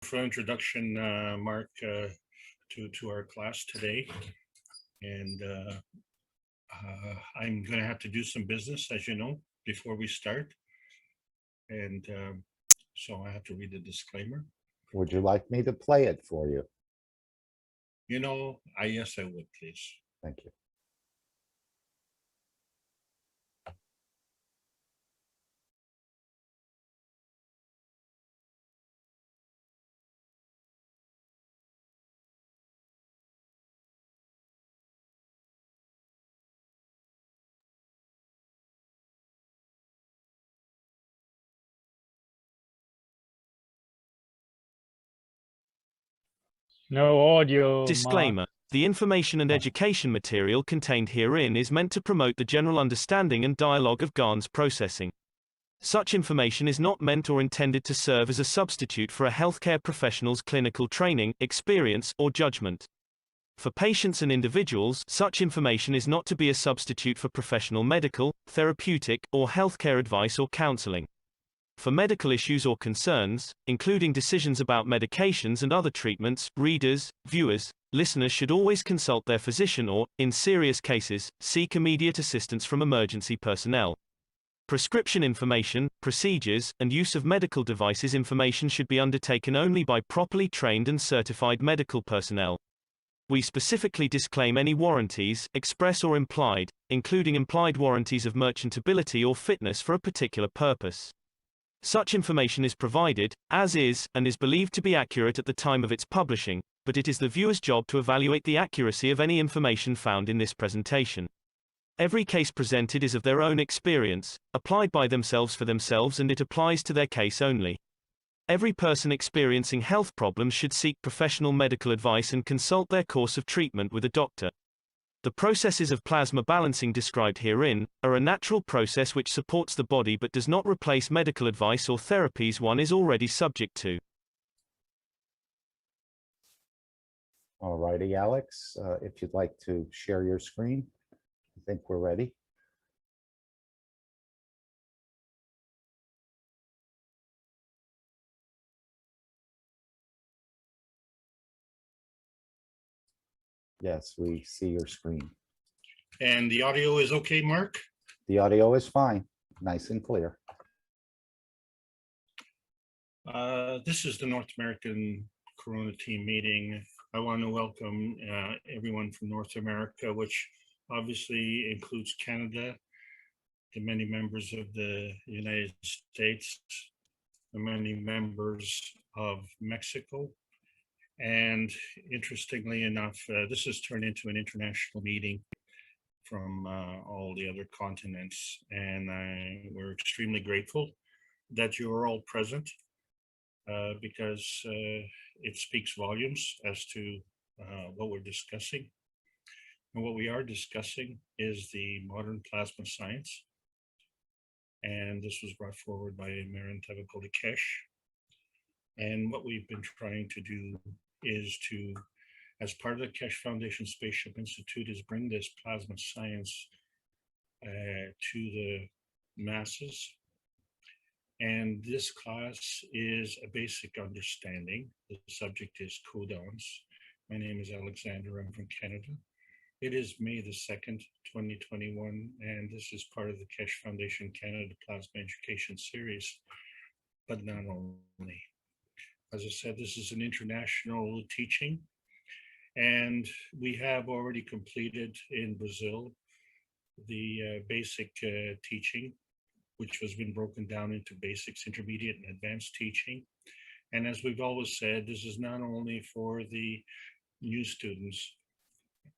For introduction, Mark, to our class today, and I'm going to have to do some business, as you know, before we start, and so I have to read the disclaimer. Would you like me to play it for you? You know, yes, I would, please. Thank you. No audio. Disclaimer. The information and education material contained herein is meant to promote the general understanding and dialogue of GANs processing. Such information is not meant or intended to serve as a substitute for a healthcare professional's clinical training, experience, or judgment. For patients and individuals, such information is not to be a substitute for professional medical, therapeutic, or healthcare advice or counseling. For medical issues or concerns, including decisions about medications and other treatments, readers, viewers, listeners should always consult their physician or, in serious cases, seek immediate assistance from emergency personnel. Prescription information, procedures, and use of medical devices information should be undertaken only by properly trained and certified medical personnel. We specifically disclaim any warranties, express or implied, including implied warranties of merchantability or fitness for a particular purpose. Such information is provided, as is, and is believed to be accurate at the time of its publishing, but it is the viewer's job to evaluate the accuracy of any information found in this presentation. Every case presented is of their own experience, applied by themselves for themselves, and it applies to their case only. Every person experiencing health problems should seek professional medical advice and consult their course of treatment with a doctor. The processes of plasma balancing described herein are a natural process which supports the body but does not replace medical advice or therapies one is already subject to. All righty, Alex, if you'd like to share your screen, I think we're ready. Yes, we see your screen. And the audio is okay, Mark? The audio is fine, nice and clear. This is the North American Corona team meeting. I want to welcome everyone from North America, which obviously includes Canada, the many members of the United States, the many members of Mexico. And interestingly enough, this has turned into an international meeting from all the other continents, and we're extremely grateful that you're all present because it speaks volumes as to what we're discussing. And what we are discussing is the modern plasma science, and this was brought forward by Marin Tavakolikesh. And what we've been trying to do is to, as part of the Kesh Foundation Spaceship Institute, is bring this plasma science to the masses. And this class is a basic understanding. The subject is Codons. My name is Alexander, I'm from Canada. It is May the 2nd, 2021, and this is part of the Kesh Foundation Canada Plasma Education Series, but not only. As I said, this is an international teaching, and we have already completed in Brazil the basic teaching, which has been broken down into basics, intermediate, and advanced teaching. And as we've always said, this is not only for the new students,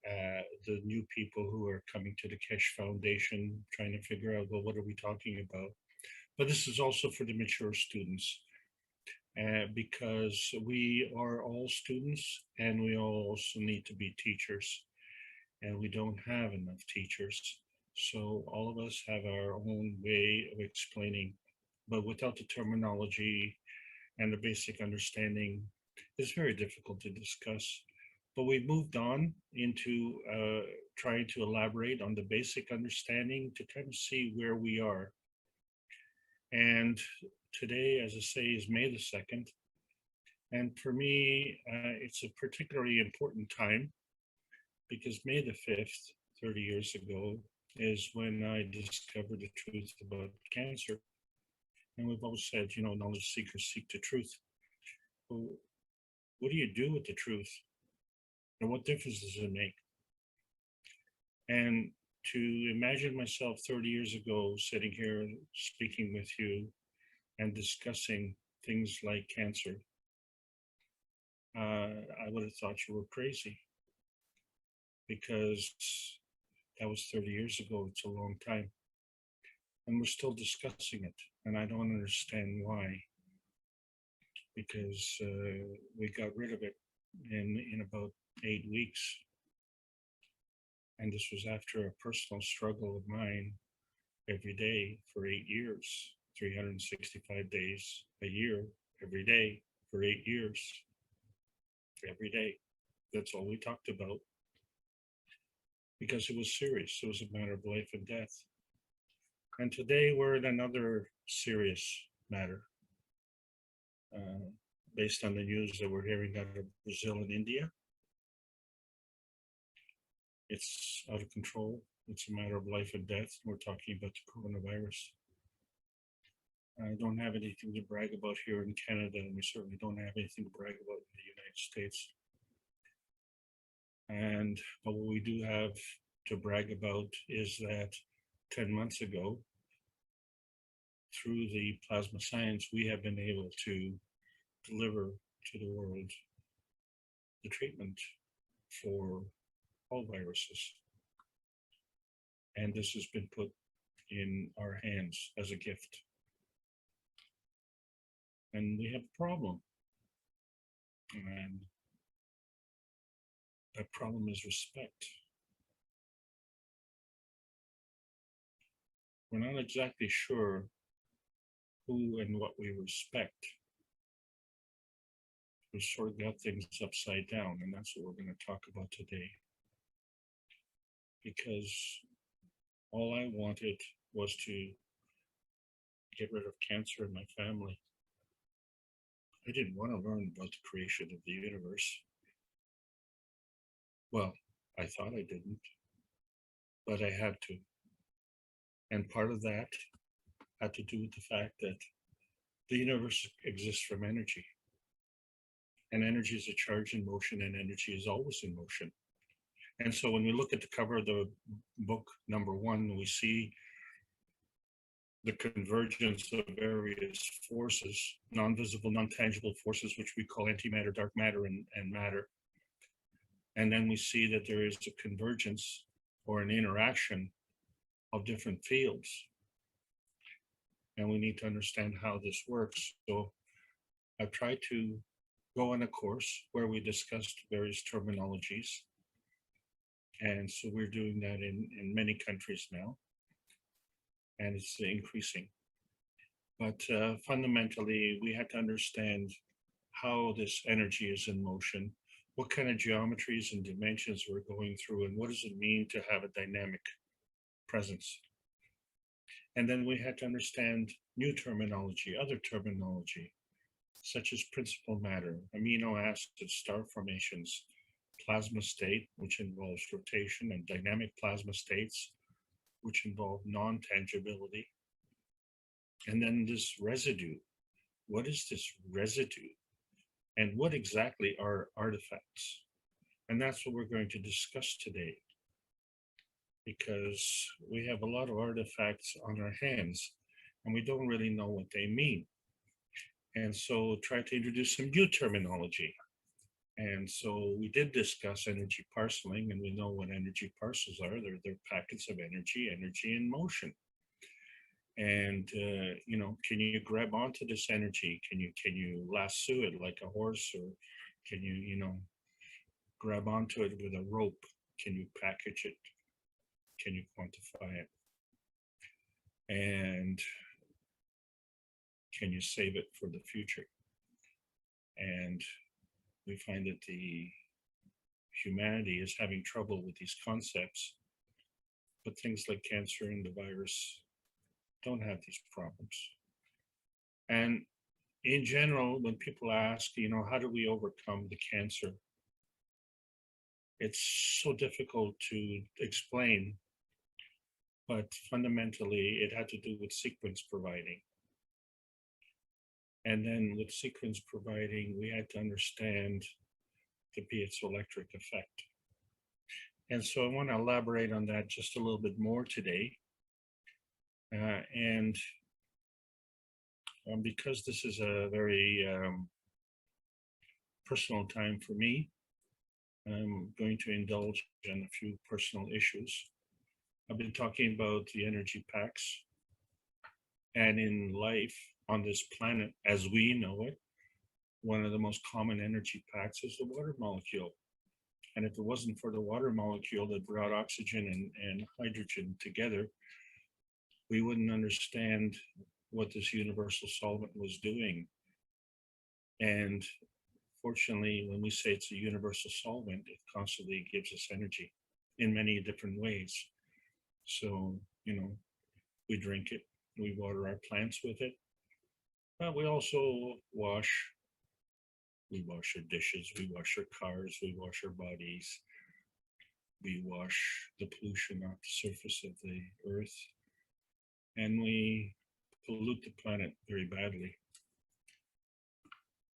the new people who are coming to the Kesh Foundation, trying to figure out, well, what are we talking about? But this is also for the mature students. Because we are all students and we all also need to be teachers, and we don't have enough teachers. So all of us have our own way of explaining, but without the terminology and the basic understanding, it's very difficult to discuss. But we've moved on into trying to elaborate on the basic understanding to kind of see where we are. And today, as I say, is May the 2nd. And for me, it's a particularly important time because May the 5th, 30 years ago, is when I discovered the truth about cancer. And we've always said, you know, knowledge seekers seek the truth. Well, what do you do with the truth? And what difference does it make? And to imagine myself 30 years ago sitting here speaking with you and discussing things like cancer, I would have thought you were crazy, because that was 30 years ago. It's a long time. And we're still discussing it. And I don't understand why, because we got rid of it in about 8 weeks. And this was after a personal struggle of mine every day for 8 years, 365 days a year, every day for 8 years, every day. That's all we talked about, because it was serious. It was a matter of life and death. And today we're in another serious matter, based on the news that we're hearing out of Brazil and India. It's out of control. It's a matter of life and death. We're talking about the coronavirus. I don't have anything to brag about here in Canada, and we certainly don't have anything to brag about in the United States. But what we do have to brag about is that 10 months ago, through the plasma science, we have been able to deliver to the world the treatment for all viruses. And this has been put in our hands as a gift. And we have a problem. And that problem is respect. We're not exactly sure who and what we respect. We sort of got things upside down, and that's what we're going to talk about today. Because all I wanted was to get rid of cancer in my family. I didn't want to learn about the creation of the universe. Well, I thought I didn't, but I had to. And part of that had to do with the fact that the universe exists from energy. And energy is a charge in motion, and energy is always in motion. And so when we look at the cover of the book number 1, we see the convergence of various forces, non-visible, non-tangible forces, which we call antimatter, dark matter, and matter. And then we see that there is a convergence or an interaction of different fields. And we need to understand how this works. So I've tried to go on a course where we discussed various terminologies. And so we're doing that in many countries now. And it's increasing. But fundamentally, we had to understand how this energy is in motion, what kind of geometries and dimensions we're going through, and what does it mean to have a dynamic presence. And then we had to understand new terminology, other terminology, such as principal matter, amino acids, star formations, plasma state, which involves rotation, and dynamic plasma states, which involve non-tangibility. And then this residue. What is this residue? And what exactly are artifacts? And that's what we're going to discuss today, because we have a lot of artifacts on our hands and we don't really know what they mean. And so try to introduce some new terminology. And so we did discuss energy parceling, and we know what energy parcels are. They're packets of energy in motion. And you know, can you grab onto this energy? Can you lasso it like a horse, or can you grab onto it with a rope? Can you package it? Can you quantify it? And can you save it for the future? And we find that the humanity is having trouble with these concepts, but things like cancer and the virus don't have these problems. And in general, when people ask, how do we overcome the cancer? It's so difficult to explain, but fundamentally it had to do with sequence providing. And then with sequence providing, we had to understand the piezoelectric effect. And so I want to elaborate on that just a little bit more today. Because this is a very personal time for me, I'm going to indulge in a few personal issues. I've been talking about the energy packs, and in life on this planet as we know it, one of the most common energy packs is the water molecule. And if it wasn't for the water molecule that brought oxygen and hydrogen together, we wouldn't understand what this universal solvent was doing. And fortunately, when we say it's a universal solvent, it constantly gives us energy in many different ways. So, we drink it, we water our plants with it, but we also wash our dishes, we wash our cars, we wash our bodies, we wash the pollution off the surface of the earth, and we pollute the planet very badly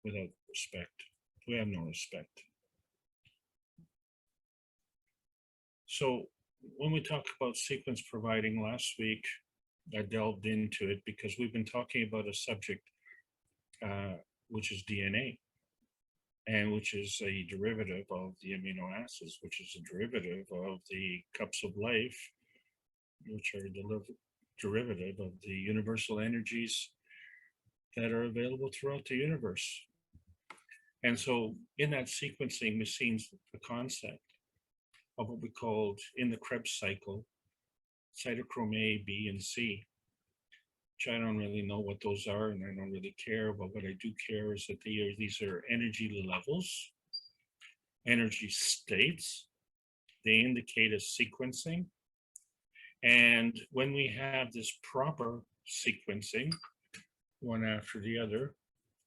without respect. We have no respect. So when we talk about sequence providing last week, I delved into it because we've been talking about a subject which is DNA, and which is a derivative of the amino acids, which is a derivative of the cups of life, which are derivative of the universal energies that are available throughout the universe. And so in that sequencing, we've seen the concept of what we called in the Krebs cycle, cytochrome A, B, and C, which I don't really know what those are, and I don't really care, but what I do care is that these are energy levels, energy states. They indicate a sequencing. And when we have this proper sequencing, one after the other,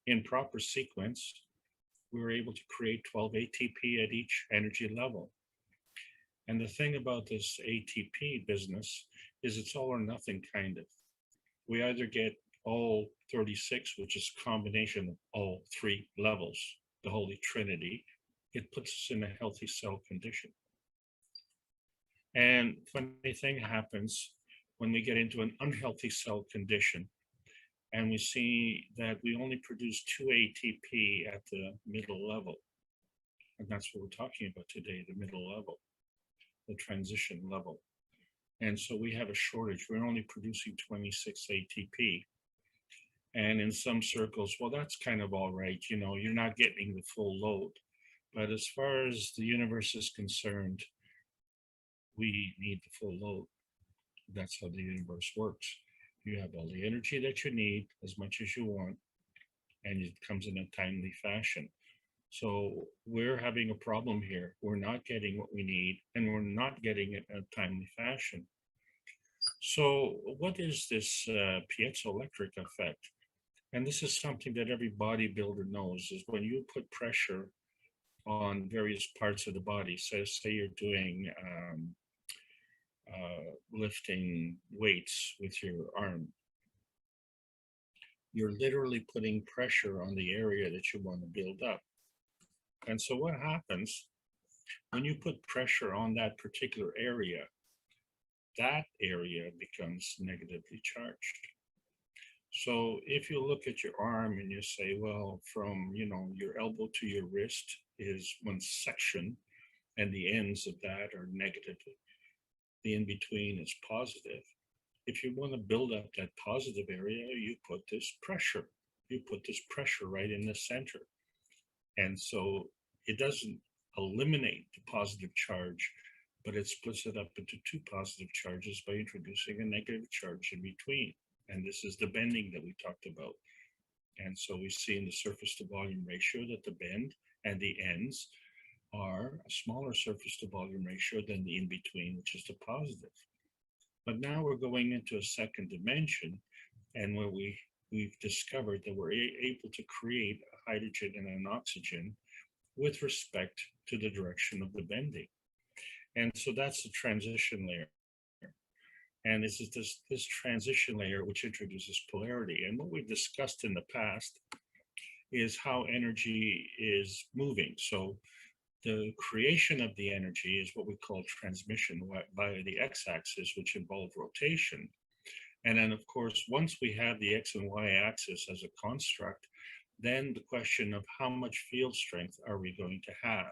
in proper sequence, we were able to create 12 ATP at each energy level. And the thing about this ATP business is it's all or nothing kind of. We either get all 36, which is a combination of all three levels, the Holy Trinity. It puts us in a healthy cell condition. And funny thing happens when we get into an unhealthy cell condition, and we see that we only produce 2 ATP at the middle level. And that's what we're talking about today, the middle level, the transition level. And so we have a shortage. We're only producing 26 ATP. And in some circles, well, that's kind of all right. You're not getting the full load. But as far as the universe is concerned, we need the full load. That's how the universe works. You have all the energy that you need, as much as you want, and it comes in a timely fashion. So we're having a problem here. We're not getting what we need, and we're not getting it in a timely fashion. So what is this piezoelectric effect? And this is something that every bodybuilder knows, is when you put pressure on various parts of the body. So say you're doing lifting weights with your arm. You're literally putting pressure on the area that you want to build up. And so what happens when you put pressure on that particular area? That area becomes negatively charged. So if you look at your arm and you say, well, from your elbow to your wrist is one section, and the ends of that are negative. The in-between is positive. If you want to build up that positive area, you put this pressure. You put this pressure right in the center. And so it doesn't eliminate the positive charge, but it splits it up into two positive charges by introducing a negative charge in between. And this is the bending that we talked about. And so we see in the surface to volume ratio that the bend and the ends are a smaller surface to volume ratio than the in-between, which is the positive. But now we're going into a second dimension, and where we we've discovered that we're able to create a hydrogen and an oxygen with respect to the direction of the bending. And so that's the transition layer. And this is this transition layer which introduces polarity. And what we've discussed in the past is how energy is moving. So the creation of the energy is what we call transmission via the x-axis, which involves rotation. And then, of course, once we have the x and y axis as a construct, then the question of how much field strength are we going to have?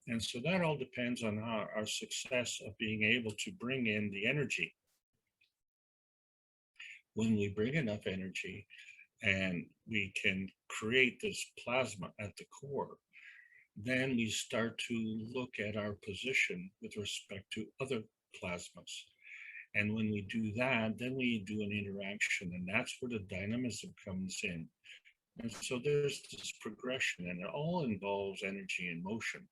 And so that all depends on our success of being able to bring in the energy. When we bring enough energy and we can create this plasma at the core, then we start to look at our position with respect to other plasmas. And when we do that, then we do an interaction, and that's where the dynamism comes in. And so there's this progression, and it all involves energy and motion.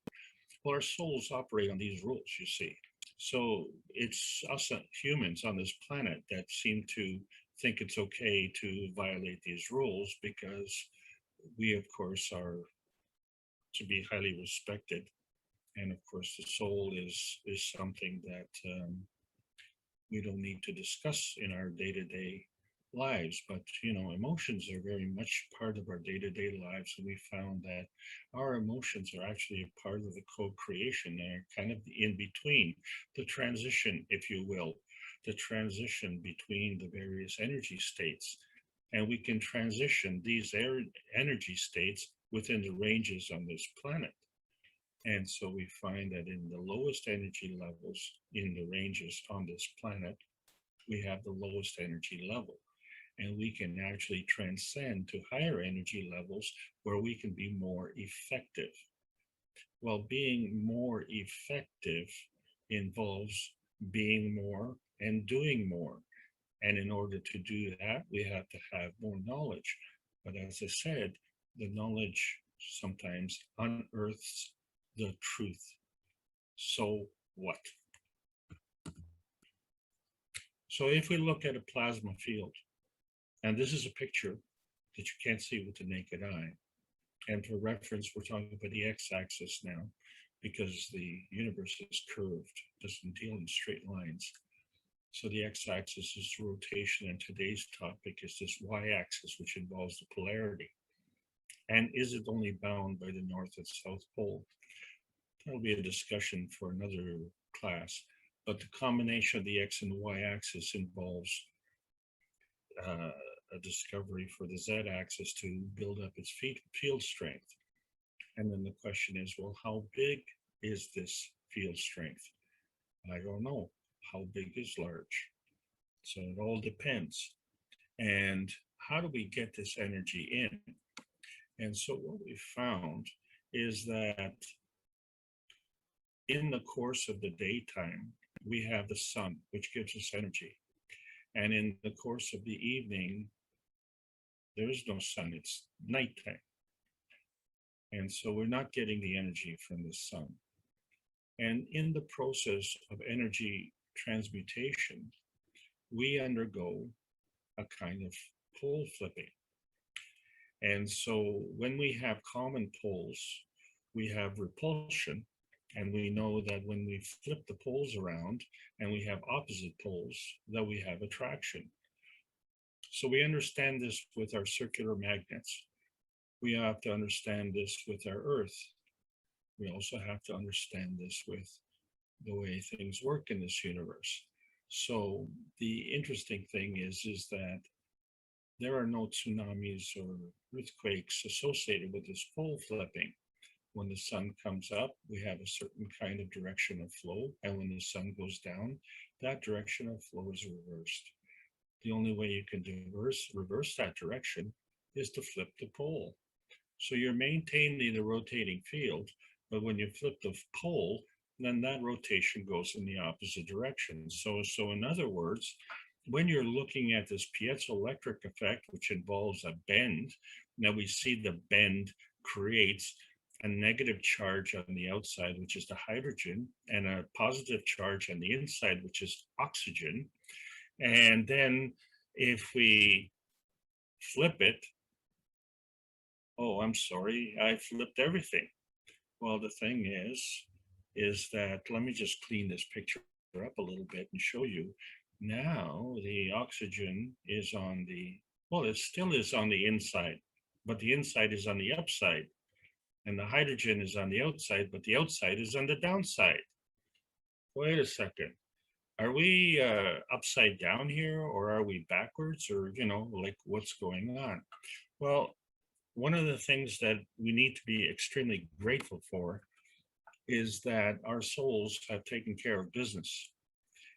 Well, our souls operate on these rules, you see. So it's us humans on this planet that seem to think it's okay to violate these rules, because we, of course, are to be highly respected. And of course, the soul is something that we don't need to discuss in our day-to-day lives. But, you know, emotions are very much part of our day-to-day lives. And we found that our emotions are actually a part of the co-creation. They're kind of in between, the transition, if you will, the transition between the various energy states. And we can transition these energy states within the ranges on this planet. And so we find that in the lowest energy levels in the ranges on this planet, we have the lowest energy level. And we can actually transcend to higher energy levels where we can be more effective. Well, being more effective involves being more and doing more. And in order to do that, we have to have more knowledge. But as I said, the knowledge sometimes unearths the truth. So what? So if we look at a plasma field, and this is a picture that you can't see with the naked eye. And for reference, we're talking about the x-axis now, because the universe is curved, doesn't deal in straight lines. So the x-axis is rotation, and today's topic is this y-axis, which involves the polarity. And is it only bound by the North and South Pole? That'll be a discussion for another class. But the combination of the x and y-axis involves a discovery for the z-axis to build up its field strength. And then the question is, well, how big is this field strength? I don't know. How big is large? So it all depends. And how do we get this energy in? And so what we found is that in the course of the daytime, we have the sun, which gives us energy. And in the course of the evening, there is no sun, it's nighttime. And so we're not getting the energy from the sun. And in the process of energy transmutation, we undergo a kind of pole flipping. And so when we have common poles, we have repulsion. And we know that when we flip the poles around and we have opposite poles, that we have attraction. So we understand this with our circular magnets. We have to understand this with our Earth. We also have to understand this with the way things work in this universe. So the interesting thing is that there are no tsunamis or earthquakes associated with this pole flipping. When the sun comes up, we have a certain kind of direction of flow. And when the sun goes down, that direction of flow is reversed. The only way you can reverse that direction is to flip the pole. So you're maintaining the rotating field, but when you flip the pole, then that rotation goes in the opposite direction. So in other words, when you're looking at this piezoelectric effect, which involves a bend, now we see the bend creates a negative charge on the outside, which is the hydrogen, and a positive charge on the inside, which is oxygen. And then if we flip it. Oh, I'm sorry, I flipped everything. Well, the thing is that, let me just clean this picture up a little bit and show you. Now the oxygen is on the, well, it still is on the inside, but the inside is on the upside. And the hydrogen is on the outside, but the outside is on the downside. Wait a second. Are we upside down here, or are we backwards, or, you know, like what's going on? Well, one of the things that we need to be extremely grateful for is that our souls have taken care of business.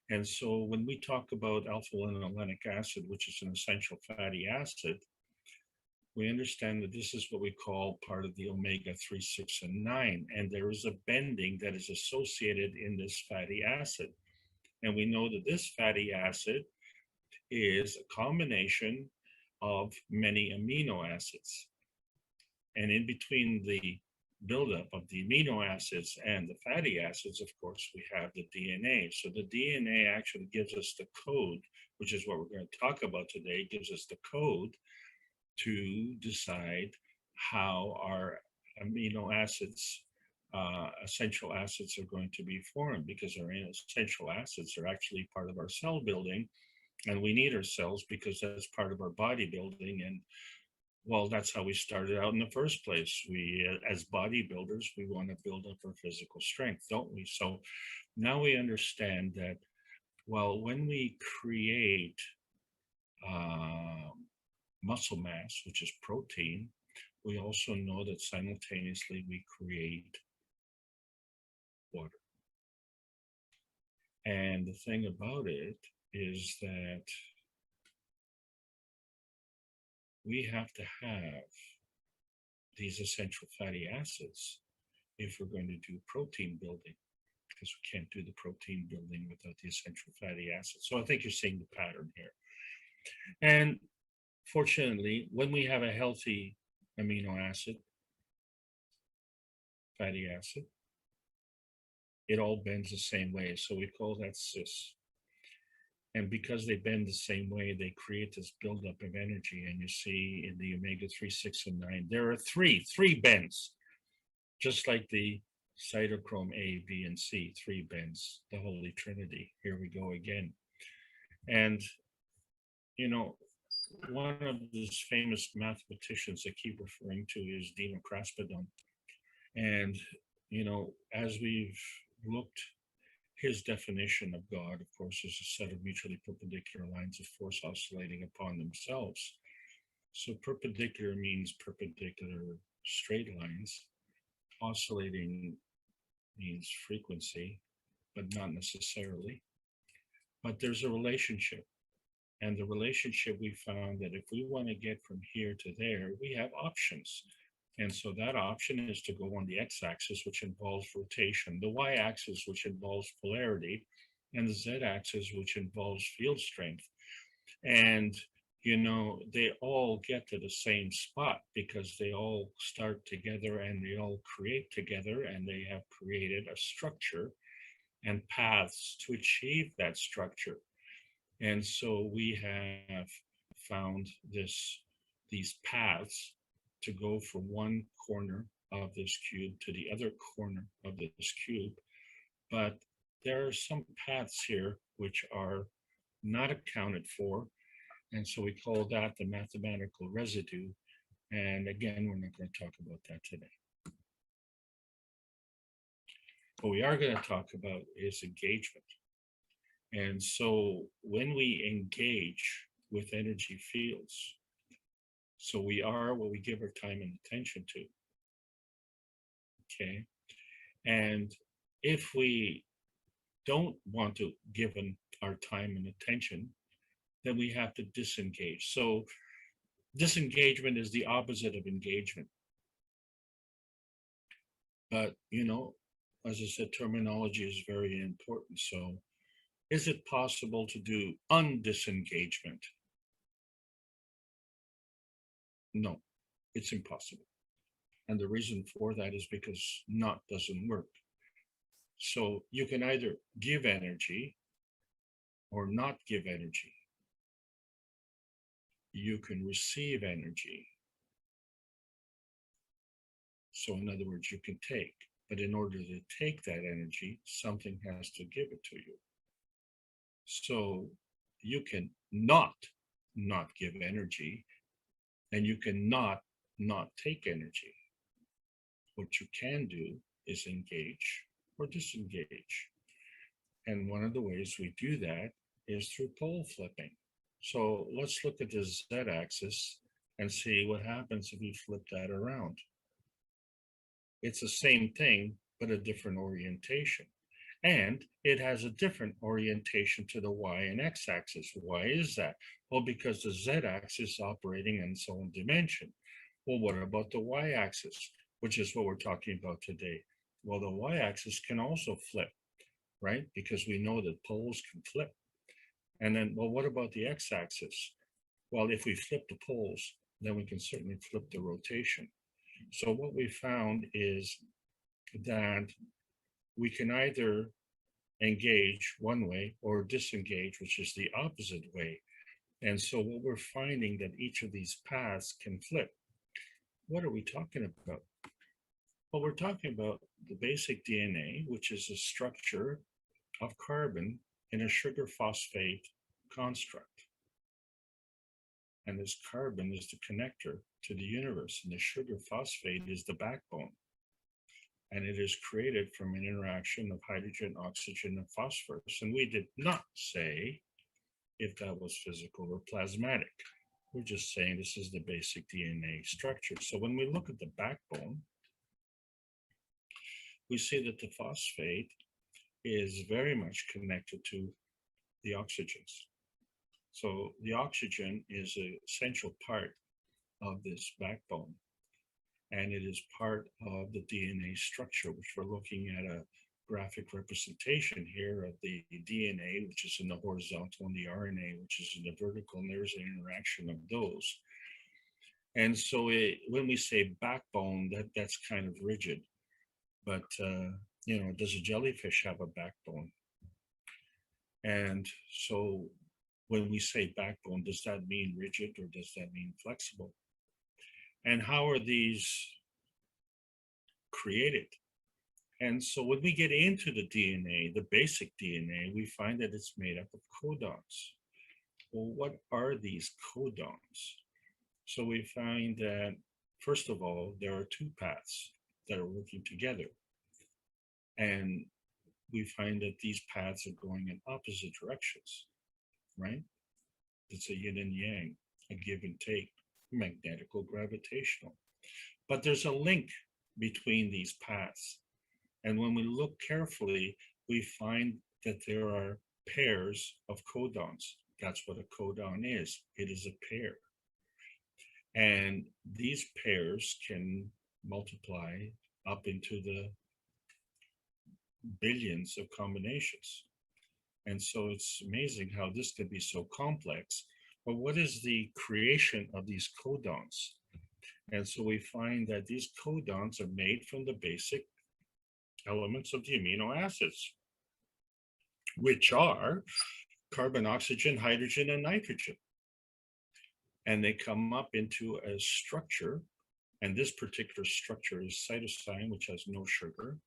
And so when we talk about alpha linolenic acid, which is an essential fatty acid, we understand that this is what we call part of the omega-3, 6, and 9. And there is a bending that is associated in this fatty acid. And we know that this fatty acid is a combination of many amino acids. And in between the buildup of the amino acids and the fatty acids, of course, we have the DNA. So the DNA actually gives us the code, which is what we're going to talk about today, gives us the code to decide how our amino acids, essential acids are going to be formed, because our essential acids are actually part of our cell building, and we need our cells because that's part of our bodybuilding. And well, that's how we started out in the first place. We, as bodybuilders, we want to build up our physical strength, don't we? So now we understand that, well, when we create muscle mass, which is protein, we also know that simultaneously we create water. And the thing about it is that we have to have these essential fatty acids if we're going to do protein building, because we can't do the protein building without the essential fatty acids. So I think you're seeing the pattern here. And fortunately, when we have a healthy amino acid, fatty acid, it all bends the same way. So we call that cis. And because they bend the same way, they create this buildup of energy. And you see in the omega-3, 6, and 9, there are three bends, just like the cytochrome A, B, and C, 3 bends, the Holy Trinity. Here we go again. And, you know, one of these famous mathematicians I keep referring to is Dino Kraspedon. And, you know, as we've looked, his definition of God, of course, is a set of mutually perpendicular lines of force oscillating upon themselves. So perpendicular means perpendicular straight lines. Oscillating means frequency, but not necessarily. But there's a relationship. And the relationship, we found that if we want to get from here to there, we have options. And so that option is to go on the x-axis, which involves rotation, the y-axis, which involves polarity, and the z-axis, which involves field strength. And, you know, they all get to the same spot because they all start together and they all create together, and they have created a structure and paths to achieve that structure. And so we have found these paths to go from one corner of this cube to the other corner of this cube. But there are some paths here which are not accounted for. And so we call that the mathematical residue. And again, we're not going to talk about that today. What we are going to talk about is engagement. And so when we engage with energy fields, so we are what we give our time and attention to. Okay. And if we don't want to give our time and attention, then we have to disengage. So disengagement is the opposite of engagement. But, you know, as I said, terminology is very important. So is it possible to do undisengagement? No, it's impossible. And the reason for that is because not doesn't work. So you can either give energy or not give energy. you can receive energy. So in other words, you can take, but in order to take that energy, something has to give it to you. So you can not give energy, and you can not take energy. What you can do is engage or disengage. And one of the ways we do that is through pole flipping. So let's look at the z-axis and see what happens if we flip that around. It's the same thing, but a different orientation. And it has a different orientation to the y and x-axis. Why is that? Well, because the z-axis is operating in its own dimension. Well, what about the y-axis, which is what we're talking about today? Well, the y-axis can also flip, right? Because we know that poles can flip. And then, well, what about the x-axis? Well, if we flip the poles, then we can certainly flip the rotation. So what we found is that we can either engage one way or disengage, which is the opposite way. And so what we're finding that each of these paths can flip. What are we talking about? Well, we're talking about the basic DNA, which is a structure of carbon in a sugar phosphate construct. And this carbon is the connector to the universe, and the sugar phosphate is the backbone. And it is created from an interaction of hydrogen, oxygen, and phosphorus. And we did not say if that was physical or plasmatic. We're just saying this is the basic DNA structure. So when we look at the backbone, we see that the phosphate is very much connected to the oxygens. So the oxygen is an essential part of this backbone. And it is part of the DNA structure, which we're looking at a graphic representation here of the DNA, which is in the horizontal, and the RNA, which is in the vertical, and there's an interaction of those. And so when we say backbone, that's kind of rigid. But, does a jellyfish have a backbone? And so when we say backbone, does that mean rigid or does that mean flexible? And how are these created? And so when we get into the DNA, the basic DNA, we find that it's made up of codons. Well, what are these codons? So we find that, first of all, there are two paths that are working together. And we find that these paths are going in opposite directions, right? It's a yin and yang, a give and take, magnetical, gravitational. But there's a link between these paths. And when we look carefully, we find that there are pairs of codons. That's what a codon is. It is a pair. And these pairs can multiply up into the billions of combinations. And so it's amazing how this can be so complex. But what is the creation of these codons? And so we find that these codons are made from the basic elements of the amino acids, which are carbon, oxygen, hydrogen, and nitrogen. And they come up into a structure, and this particular structure is cytosine, which has no sugar.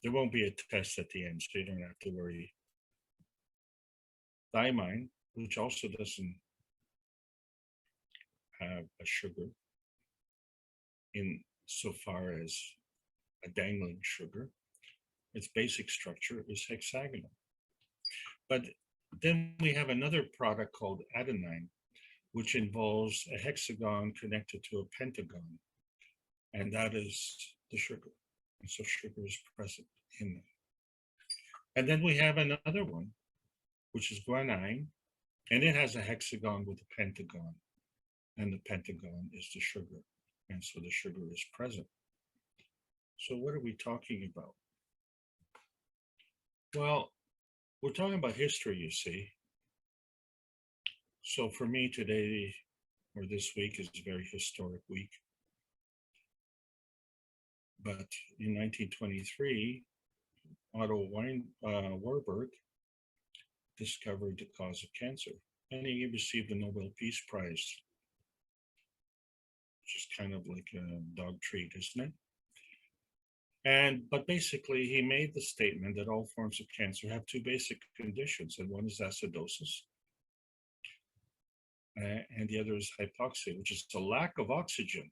There won't be a test at the end, so you don't have to worry. Thymine, which also doesn't have a sugar in so far as a dangling sugar. Its basic structure is hexagonal. But then we have another product called adenine, which involves a hexagon connected to a pentagon. And that is the sugar. And so sugar is present in them. And then we have another one, which is guanine, and it has a hexagon with a pentagon. And the pentagon is the sugar. And so the sugar is present. So what are we talking about? Well, we're talking about history, you see. So for me today, or this week, is a very historic week. But in 1923, Otto Warburg discovered the cause of cancer, and he received the Nobel Peace Prize which is kind of like a dog treat, isn't it? But basically, he made the statement that all forms of cancer have two basic conditions, and one is acidosis, and the other is hypoxia, which is a lack of oxygen.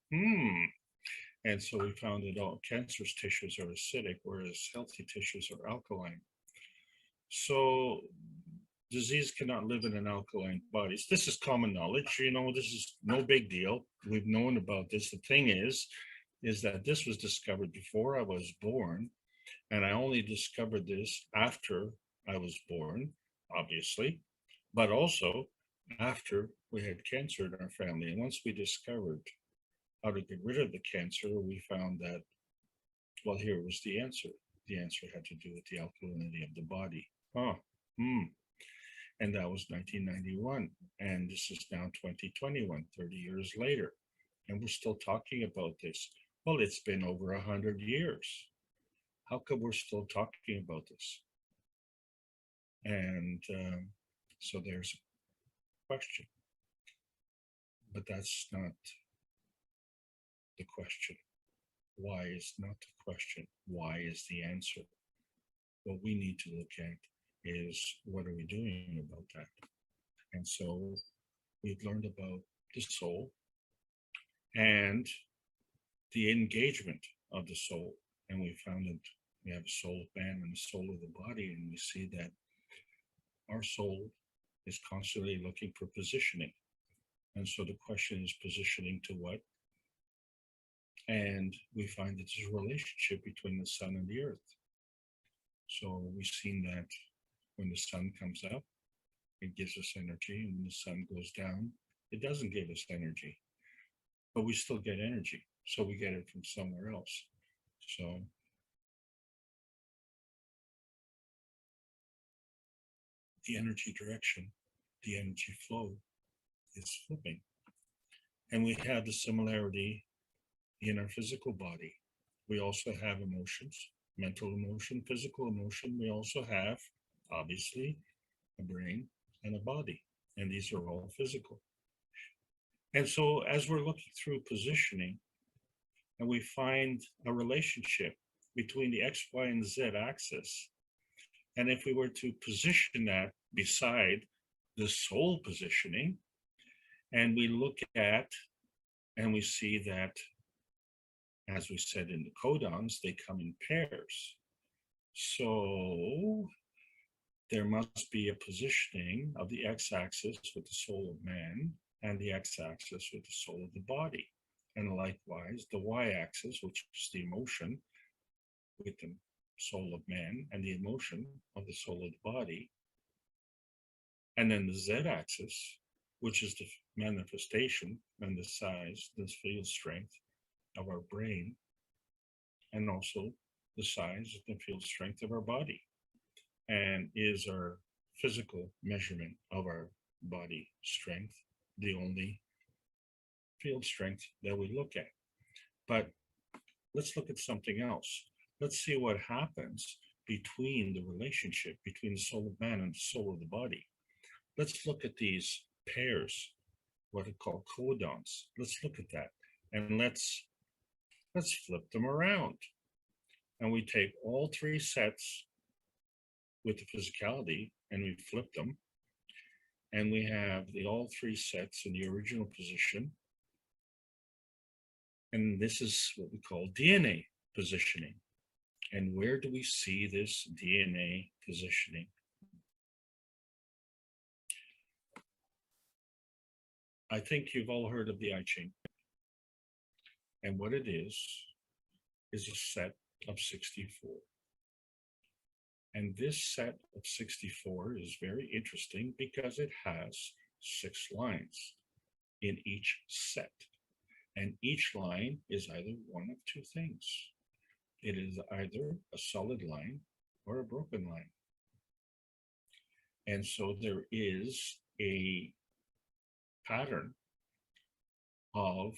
And so we found that all cancerous tissues are acidic, whereas healthy tissues are alkaline. So disease cannot live in an alkaline body. This is common knowledge, this is no big deal. We've known about this. The thing is that this was discovered before I was born, and I only discovered this after I was born, obviously, but also after we had cancer in our family. And once we discovered how to get rid of the cancer, we found that, well, here was the answer. The answer had to do with the alkalinity of the body. And that was 1991. And this is now 2021, 30 years later. And we're still talking about this. Well, it's been over 100 years. How come we're still talking about this? And so there's a question. But that's not the question. Why is not the question. Why is the answer? What we need to look at is, what are we doing about that? And so we've learned about the soul and the engagement of the soul. And we found that we have a soul of man and a soul of the body, and we see that our soul is constantly looking for positioning. And so the question is, positioning to what? And we find that there's a relationship between the sun and the earth. So we've seen that when the sun comes up, it gives us energy, and when the sun goes down, it doesn't give us energy, but we still get energy. So we get it from somewhere else. So the energy direction, the energy flow is flipping. And we have the similarity in our physical body. We also have emotions, mental emotion, physical emotion. We also have, obviously, a brain and a body, and these are all physical. And so as we're looking through positioning, and we find a relationship between the X, Y, and Z axis, and if we were to position that beside the soul positioning, and we look at, and we see that, as we said in the codons, they come in pairs. So there must be a positioning of the x-axis with the soul of man and the x-axis with the soul of the body. And likewise, the y-axis, which is the emotion with the soul of man and the emotion of the soul of the body. And then the z-axis, which is the manifestation and the size, the field strength of our brain, and also the size and field strength of our body, and is our physical measurement of our body strength the only field strength that we look at. But let's look at something else. Let's see what happens between the relationship between the soul of man and the soul of the body. Let's look at these pairs, what are called codons. Let's look at that, and let's flip them around. And we take all three sets with the physicality, and we flip them, and we have all three sets in the original position. And this is what we call DNA positioning. And where do we see this DNA positioning? I think you've all heard of the CHING. And what it is a set of 64. And this set of 64 is very interesting because it has 6 lines in each set. And each line is either one of two things. It is either a solid line or a broken line. And so there is a pattern of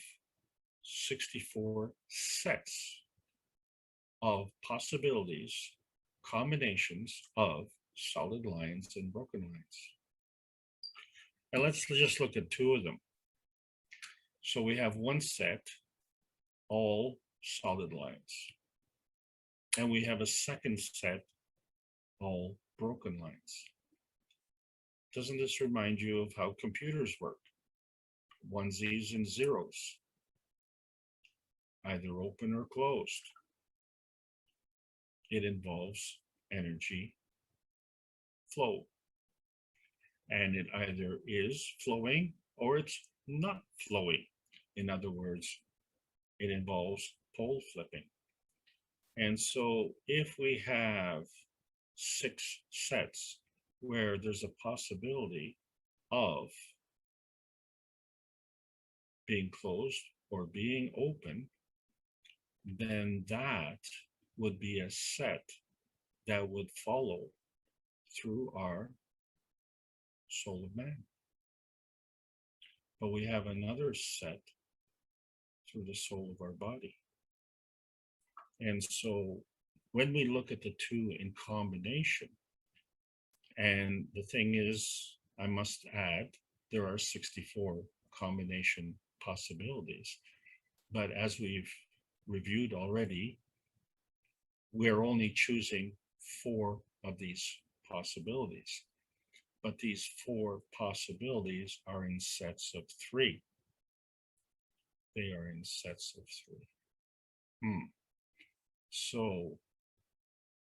64 sets of possibilities, combinations of solid lines and broken lines. And let's just look at 2 of them. So we have one set, all solid lines. And we have a second set, all broken lines. Doesn't this remind you of how computers work? Onesies and zeros, either open or closed. It involves energy flow. And it either is flowing or it's not flowing. In other words, it involves pole flipping. And so if we have 6 sets where there's a possibility of being closed or being open, then that would be a set that would follow through our soul of man. But we have another set through the soul of our body. And so when we look at the two in combination, and the thing is, I must add, there are 64 combination possibilities. But as we've reviewed already, we're only choosing 4 of these possibilities. But these 4 possibilities are in sets of 3. They are in sets of 3. So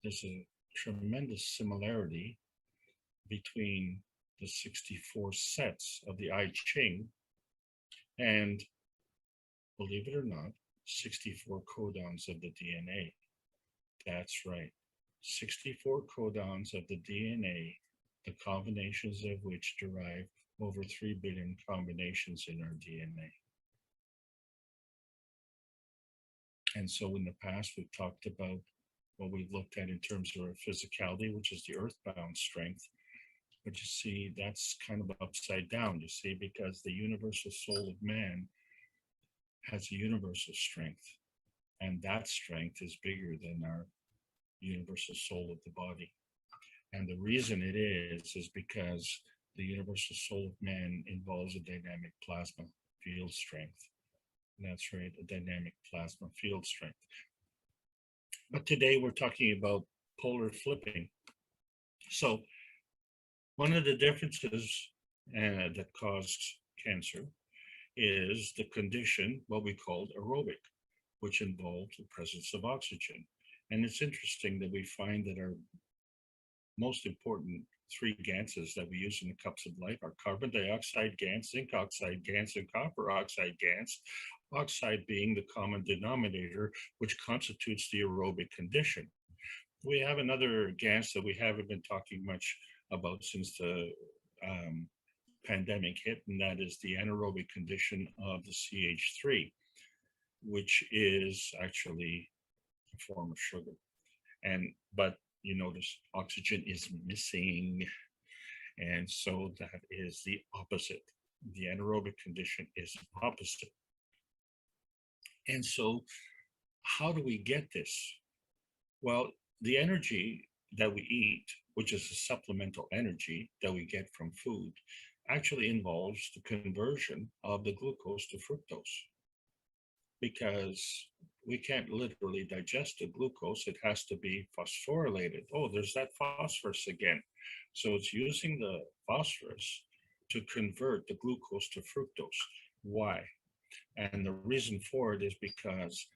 there's a tremendous similarity between the 64 sets of the I Ching and, believe it or not, 64 codons of the DNA. That's right, 64 codons of the DNA, the combinations of which derive over 3 billion combinations in our DNA. And so in the past, we've talked about what we've looked at in terms of our physicality, which is the earthbound strength. But you see, that's kind of upside down, you see, because the universal soul of man has a universal strength. And that strength is bigger than our universal soul of the body. And the reason it is because the universal soul of man involves a dynamic plasma field strength. That's right, a dynamic plasma field strength. But today we're talking about polar flipping. So one of the differences that caused cancer is the condition, what we called aerobic, which involved the presence of oxygen. And it's interesting that we find that our most important 3 ganses that we use in the cups of life are carbon dioxide gas, zinc oxide gas, and copper oxide gas, oxide being the common denominator, which constitutes the aerobic condition. We have another gas that we haven't been talking much about since the pandemic hit, and that is the anaerobic condition of the CH3, which is actually a form of sugar. But you notice oxygen is missing, and so that is the opposite. The anaerobic condition is opposite. And so how do we get this? Well, the energy that we eat, which is a supplemental energy that we get from food, actually involves the conversion of the glucose to fructose, because we can't literally digest the glucose. It has to be phosphorylated. Oh, there's that phosphorus again. So it's using the phosphorus to convert the glucose to fructose. Why? And the reason for it is because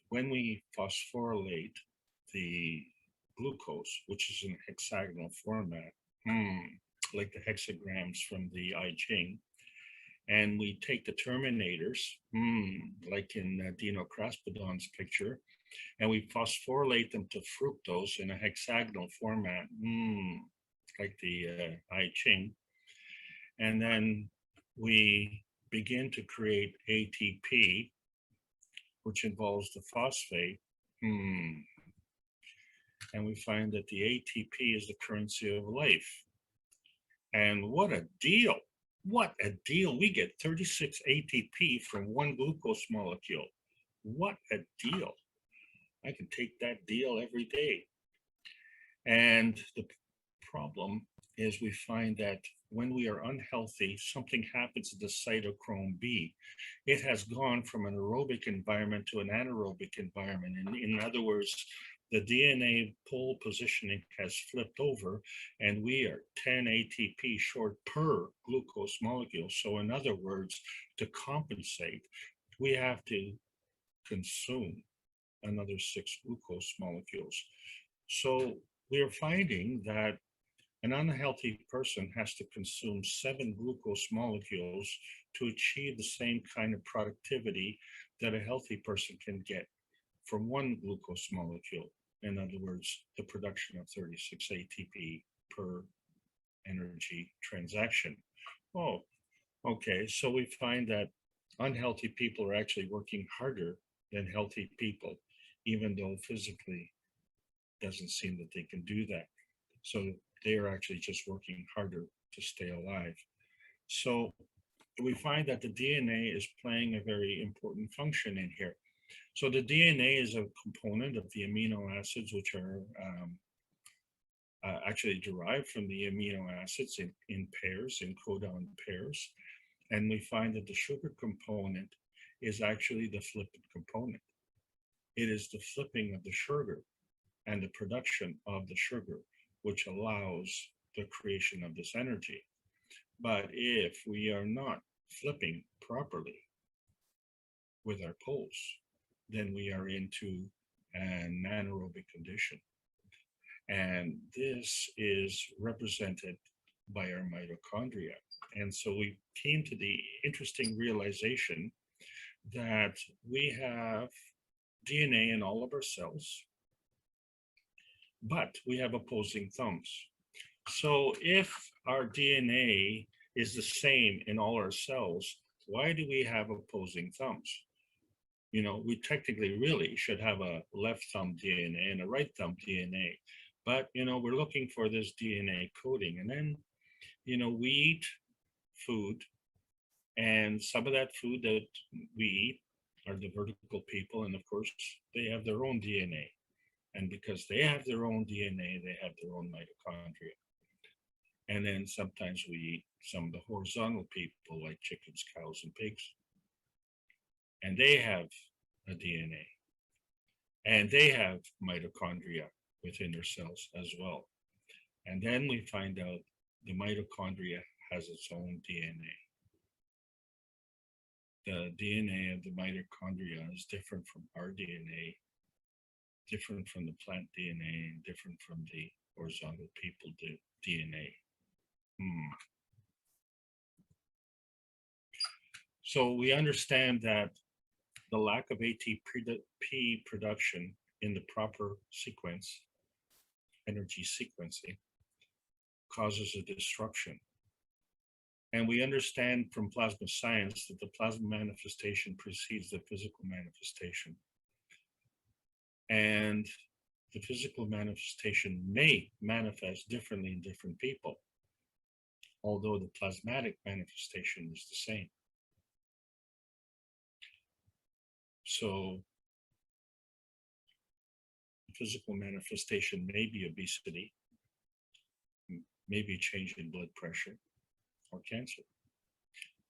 when we phosphorylate the glucose, which is in hexagonal format, like the hexagrams from the I Ching, and we take the terminators, like in Dino Kraspedon's picture, and we phosphorylate them to fructose in a hexagonal format, like the I Ching, and then we begin to create ATP, which involves the phosphate, and we find that the ATP is the currency of life. And what a deal! What a deal. We get 36 ATP from 1 glucose molecule. What a deal. I can take that deal every day. And the problem is we find that when we are unhealthy, something happens at the cytochrome B. It has gone from an aerobic environment to an anaerobic environment. And in other words, the DNA pole positioning has flipped over, and we are 10 ATP short per glucose molecule. So in other words, to compensate, we have to consume another 6 glucose molecules. So we're finding that an unhealthy person has to consume 7 glucose molecules to achieve the same kind of productivity that a healthy person can get from 1 glucose molecule. In other words, the production of 36 ATP per energy transaction. Oh, okay. So we find that unhealthy people are actually working harder than healthy people, even though physically doesn't seem that they can do that. So they are actually just working harder to stay alive. So we find that the DNA is playing a very important function in here. So the DNA is a component of the amino acids, which are actually derived from the amino acids in pairs, in codon pairs. And we find that the sugar component is actually the flipped component. It is the flipping of the sugar and the production of the sugar which allows the creation of this energy. But if we are not flipping properly with our poles, then we are into an anaerobic condition. And this is represented by our mitochondria. And so we came to the interesting realization that we have DNA in all of our cells, but we have opposing thumbs. So if our DNA is the same in all our cells, why do we have opposing thumbs? You know, we technically really should have a left thumb DNA and a right thumb DNA, but, you know, we're looking for this DNA coding. And then, you know, we eat food, and some of that food that we eat are the vertical people, and of course, they have their own DNA. And because they have their own DNA, they have their own mitochondria. And then sometimes we eat some of the horizontal people like chickens, cows, and pigs. And they have a DNA. And they have mitochondria within their cells as well. And then we find out the mitochondria has its own DNA. The DNA of the mitochondria is different from our DNA, different from the plant DNA, and different from the horizontal people DNA. So we understand that the lack of ATP production in the proper sequence, energy sequencing, causes a disruption. And we understand from plasma science that the plasma manifestation precedes the physical manifestation. And the physical manifestation may manifest differently in different people, although the plasmatic manifestation is the same. So the physical manifestation may be obesity, maybe a change in blood pressure, or cancer.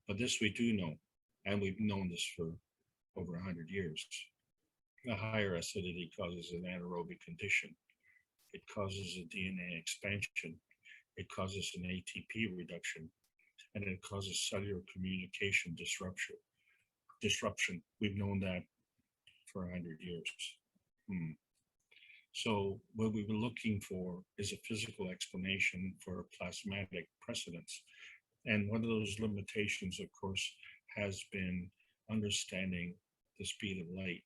But this we do know, and we've known this for over 100 years. The higher acidity causes an anaerobic condition. It causes a DNA expansion. It causes an ATP reduction, and it causes cellular communication disruption. We've known that for 100 years. So what we were looking for is a physical explanation for plasmatic precedence. And one of those limitations, of course, has been understanding the speed of light.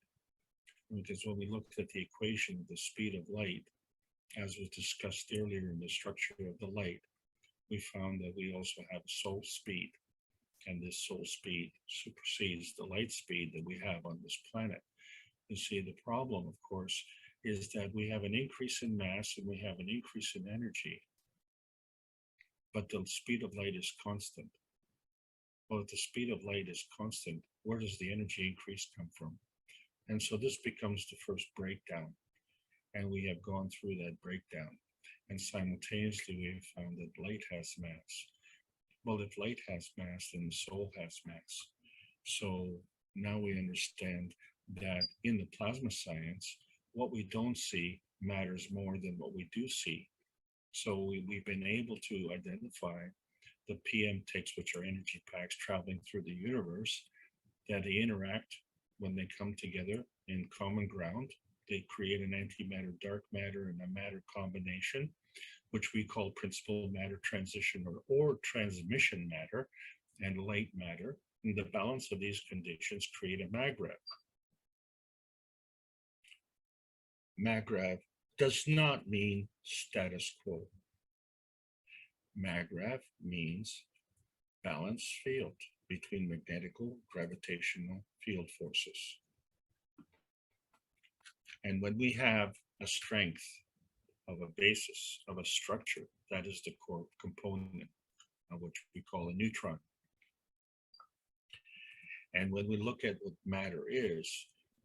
Because when we looked at the equation of the speed of light, as was discussed earlier in the structure of the light, we found that we also have soul speed. And this soul speed supersedes the light speed that we have on this planet. You see, the problem, of course, is that we have an increase in mass and we have an increase in energy, but the speed of light is constant. Well, if the speed of light is constant, where does the energy increase come from? And so this becomes the first breakdown, and we have gone through that breakdown. And simultaneously, we've found that light has mass. Well, if light has mass, then the soul has mass. So now we understand that in the plasma science, what we don't see matters more than what we do see. So we've been able to identify the PM ticks, which are energy packs traveling through the universe, that they interact when they come together in common ground. They create an antimatter, dark matter, and a matter combination, which we call principal matter transition or transmission matter and light matter. And the balance of these conditions create a magrev. Magrev does not mean status quo. Magrev means balanced field between magnetical, gravitational field forces. And when we have a strength of a basis, of a structure, that is the core component of which we call a neutron. And when we look at what matter is,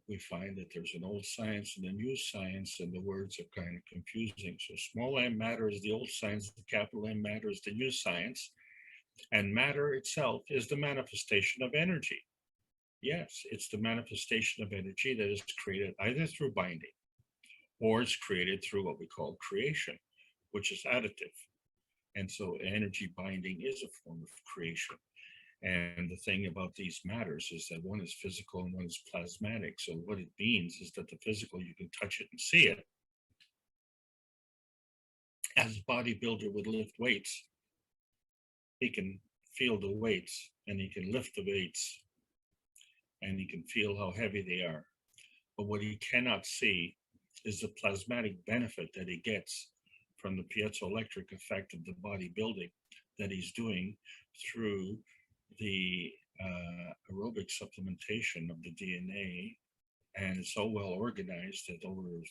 we find that there's an old science and a new science, and the words are kind of confusing. So small m matter is the old science, the capital M matter is the new science, and matter itself is the manifestation of energy. Yes, it's the manifestation of energy that is created either through binding or it's created through what we call creation, which is additive. And so energy binding is a form of creation. And the thing about these matters is that one is physical and one is plasmatic. So what it means is that the physical, you can touch it and see it. As a bodybuilder would lift weights, he can feel the weights and he can lift the weights and he can feel how heavy they are. But what he cannot see is the plasmatic benefit that he gets from the piezoelectric effect of the bodybuilding that he's doing through the aerobic supplementation of the DNA. And it's so well organized that over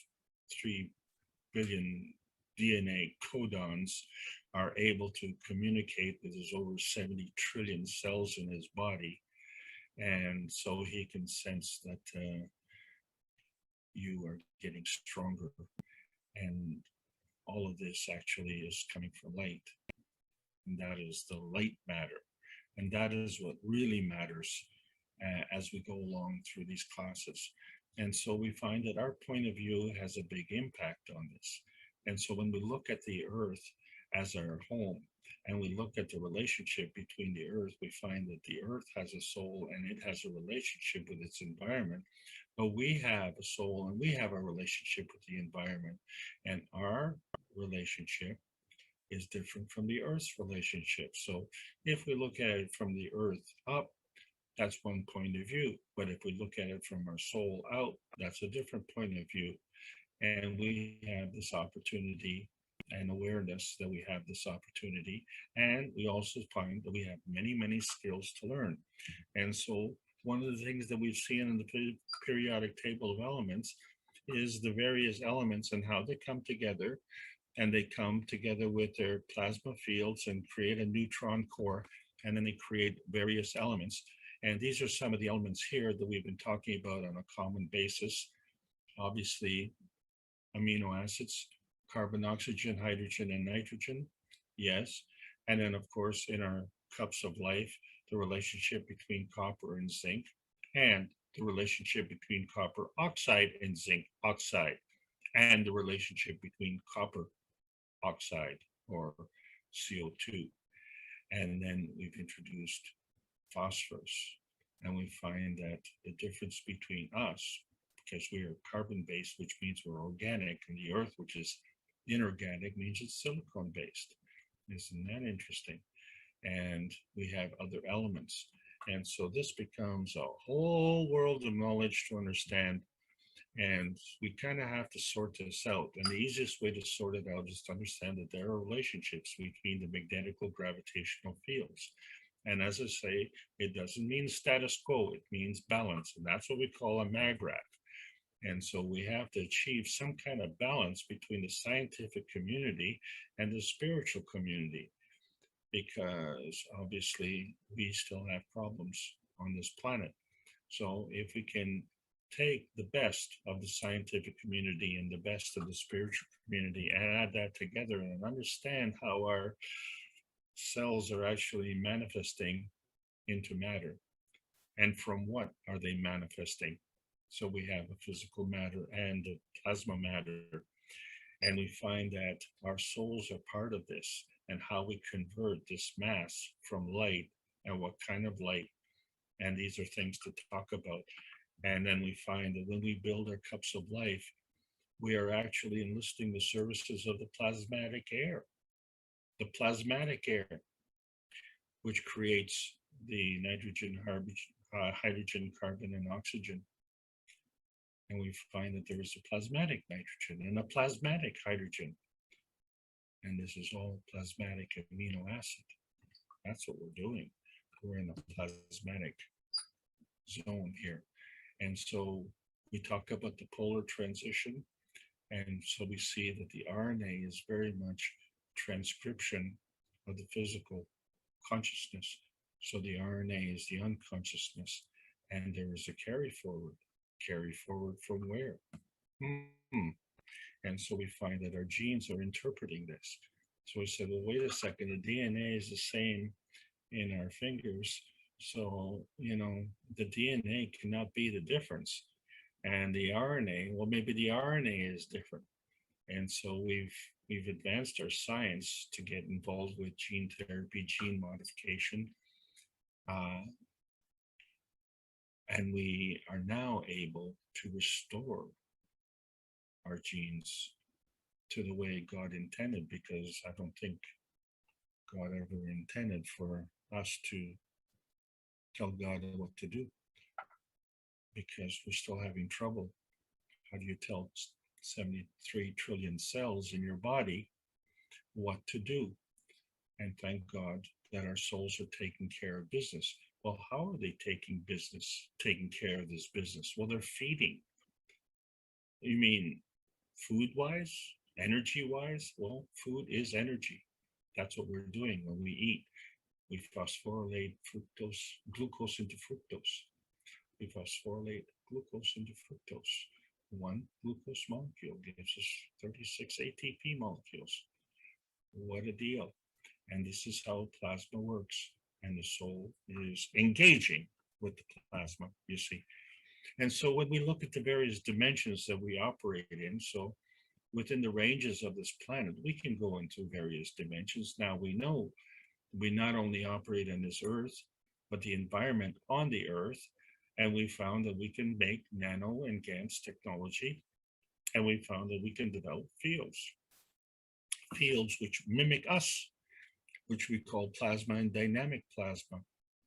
3 billion DNA codons are able to communicate with his over 70 trillion cells in his body. And so he can sense that you are getting stronger. And all of this actually is coming from light. And that is the light matter. And that is what really matters as we go along through these classes. And so we find that our point of view has a big impact on this. And so when we look at the earth as our home, and we look at the relationship between the earth, we find that the earth has a soul and it has a relationship with its environment. But we have a soul and we have a relationship with the environment. And our relationship is different from the earth's relationship. So if we look at it from the earth up, that's one point of view. But if we look at it from our soul out, that's a different point of view. And we have this opportunity and awareness that we have this opportunity. And we also find that we have many, many skills to learn. And so one of the things that we've seen in the periodic table of elements is the various elements and how they come together. And they come together with their plasma fields and create a neutron core. And then they create various elements. And these are some of the elements here that we've been talking about on a common basis. Obviously, amino acids, carbon, oxygen, hydrogen, and nitrogen. Yes. And then, of course, in our cups of life, the relationship between copper and zinc, and the relationship between copper oxide and zinc oxide, and the relationship between copper oxide or CO2. And then we've introduced phosphorus. And we find that the difference between us, because we are carbon-based, which means we're organic, and the earth, which is inorganic, means it's silicon-based. Isn't that interesting? And we have other elements. And so this becomes a whole world of knowledge to understand. And we kind of have to sort this out. And the easiest way to sort it out is to understand that there are relationships between the magnetical gravitational fields. And as I say, it doesn't mean status quo, it means balance. And that's what we call a magrev. And so we have to achieve some kind of balance between the scientific community and the spiritual community, because obviously we still have problems on this planet. So if we can take the best of the scientific community and the best of the spiritual community and add that together and understand how our cells are actually manifesting into matter. And from what are they manifesting? So we have a physical matter and a plasma matter. And we find that our souls are part of this, and how we convert this mass from light and what kind of light. And these are things to talk about. And then we find that when we build our cups of life, we are actually enlisting the services of the plasmatic air. The plasmatic air, which creates the nitrogen, hydrogen, carbon, and oxygen. And we find that there is a plasmatic nitrogen and a plasmatic hydrogen. And this is all plasmatic amino acid. That's what we're doing. We're in a plasmatic zone here. And so we talk about the polar transition. And so we see that the RNA is very much transcription of the physical consciousness. So the RNA is the unconsciousness. And there is a carry forward. Carry forward from where? And so we find that our genes are interpreting this. So we said, well, wait a second, the DNA is the same in our fingers. So, you know, the DNA cannot be the difference. And the RNA, well, maybe the RNA is different. And so we've advanced our science to get involved with gene therapy, gene modification. And we are now able to restore our genes to the way God intended, because I don't think God ever intended for us to tell God what to do, because we're still having trouble. How do you tell 73 trillion cells in your body what to do? And thank God that our souls are taking care of business. Well, how are they taking care of this business? Well, they're feeding. You mean food-wise, energy-wise? Well, food is energy. That's what we're doing when we eat. We phosphorylate glucose into fructose. We phosphorylate glucose into fructose. One glucose molecule gives us 36 ATP molecules. What a deal. And this is how plasma works. And the soul is engaging with the plasma, you see. And so when we look at the various dimensions that we operate in, so within the ranges of this planet, we can go into various dimensions. Now we know we not only operate on this earth, but the environment on the earth. And we found that we can make nano and GANs technology. And we found that we can develop fields which mimic us, which we call plasma and dynamic plasma.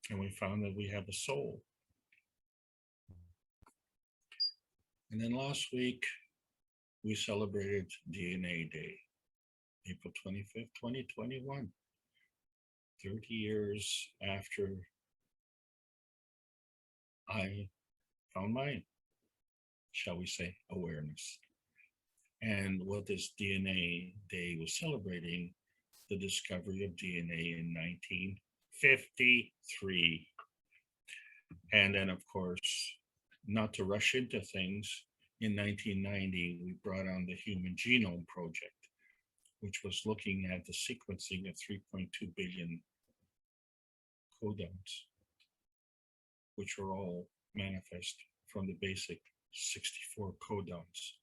And we found that we have a soul. And then last week, we celebrated DNA Day, April 25th, 2021, 30 years after I found my, shall we say, awareness. And what this DNA Day was celebrating, the discovery of DNA in 1953. And then, of course, not to rush into things, in 1990, we brought on the Human Genome Project, which was looking at the sequencing of 3.2 billion codons, which are all manifest from the basic 64 codons,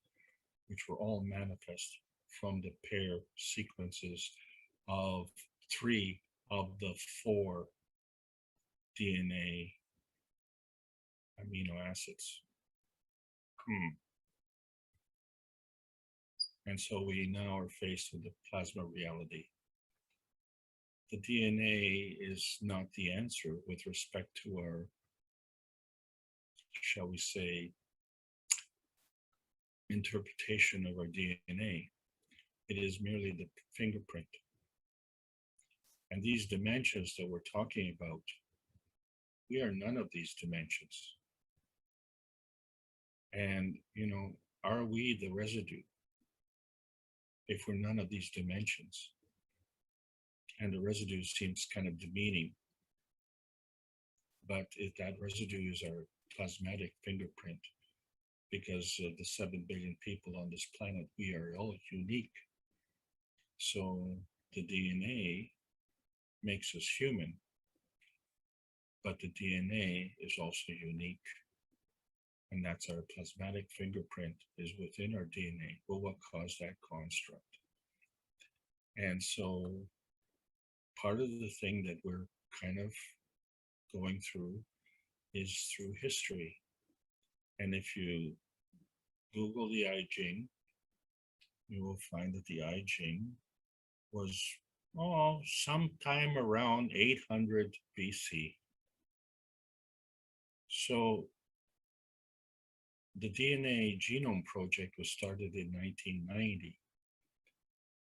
which were all manifest from the pair sequences of 3 of the 4 DNA amino acids. And so we now are faced with the plasma reality. The DNA is not the answer with respect to our, shall we say, interpretation of our DNA. It is merely the fingerprint. And these dimensions that we're talking about, we are none of these dimensions. And, you know, are we the residue if we're none of these dimensions? And the residue seems kind of demeaning. But if that residue is our plasmatic fingerprint, because of the 7 billion people on this planet, we are all unique. So the DNA makes us human, but the DNA is also unique. And that's our plasmatic fingerprint is within our DNA. But what caused that construct? And so part of the thing that we're kind of going through is through history. And if you Google the I Ching, you will find that the I Ching was sometime around 800 BC. So the DNA Genome Project was started in 1990.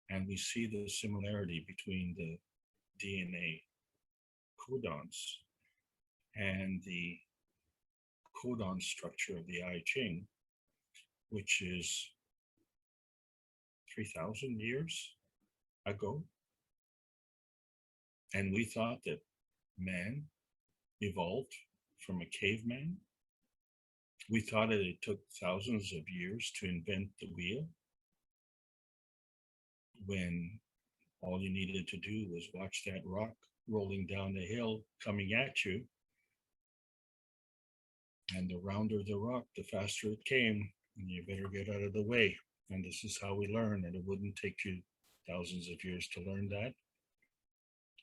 And we see the similarity between the DNA codons and the codon structure of the I Ching, which is 3,000 years ago. And we thought that man evolved from a caveman. We thought that it took thousands of years to invent the wheel, when all you needed to do was watch that rock rolling down the hill coming at you. And the rounder the rock, the faster it came, and you better get out of the way. And this is how we learn, and it wouldn't take you thousands of years to learn that.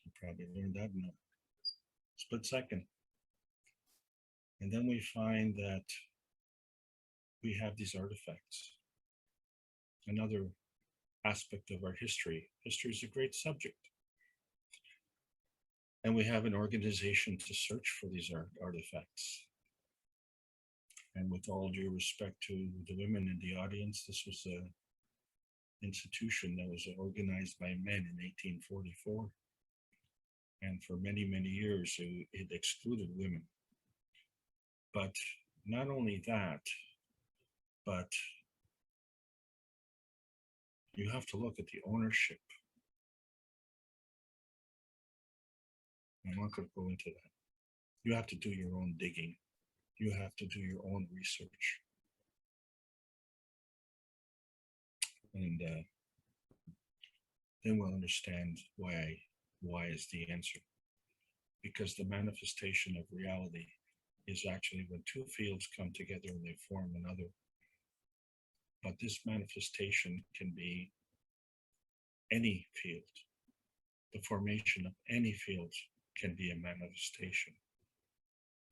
You probably learned that in a split second. And then we find that we have these artifacts. Another aspect of our history. History is a great subject. And we have an organization to search for these artifacts. And with all due respect to the women in the audience, this was an institution that was organized by men in 1844. And for many, many years, it excluded women. But not only that, but you have to look at the ownership. I'm not going to go into that. You have to do your own digging. You have to do your own research. And then we'll understand why is the answer. Because the manifestation of reality is actually when two fields come together and they form another. But this manifestation can be any field. The formation of any field can be a manifestation.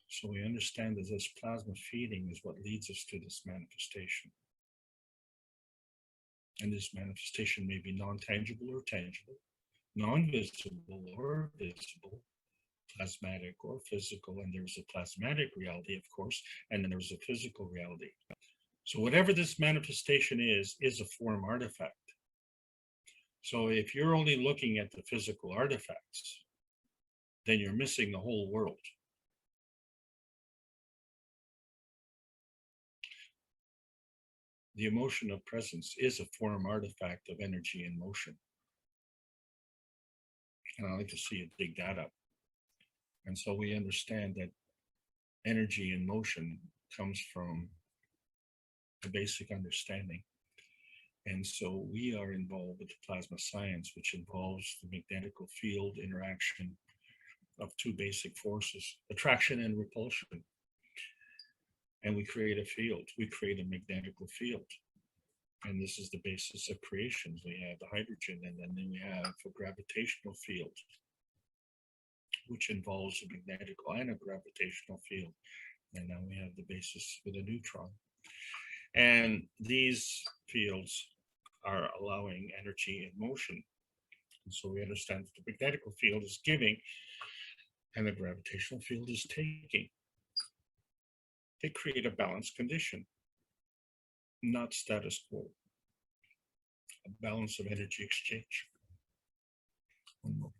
So we understand that this plasma feeding is what leads us to this manifestation. And this manifestation may be non-tangible or tangible, non-visible or visible, plasmatic or physical, and there's a plasmatic reality, of course, and then there's a physical reality. So whatever this manifestation is a form artifact. So if you're only looking at the physical artifacts, then you're missing the whole world. The emotion of presence is a form artifact of energy in motion. And I'd like to see you dig that up. And so we understand that energy in motion comes from a basic understanding. And so we are involved with the plasma science, which involves the magnetical field interaction of two basic forces, attraction and repulsion. And we create a field, we create a magnetical field. And this is the basis of creations. We have the hydrogen, and then we have a gravitational field, which involves a magnetical and a gravitational field. And now we have the basis for the neutron. And these fields are allowing energy in motion. And so we understand that the magnetical field is giving and the gravitational field is taking. They create a balanced condition, not status quo. A balance of energy exchange. One moment.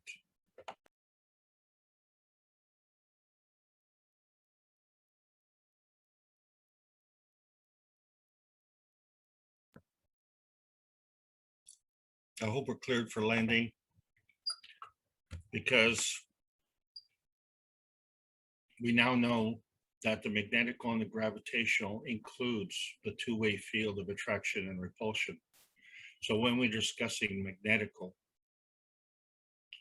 I hope we're cleared for landing, because we now know that the magnetical and the gravitational includes the two-way field of attraction and repulsion. So when we're discussing magnetical,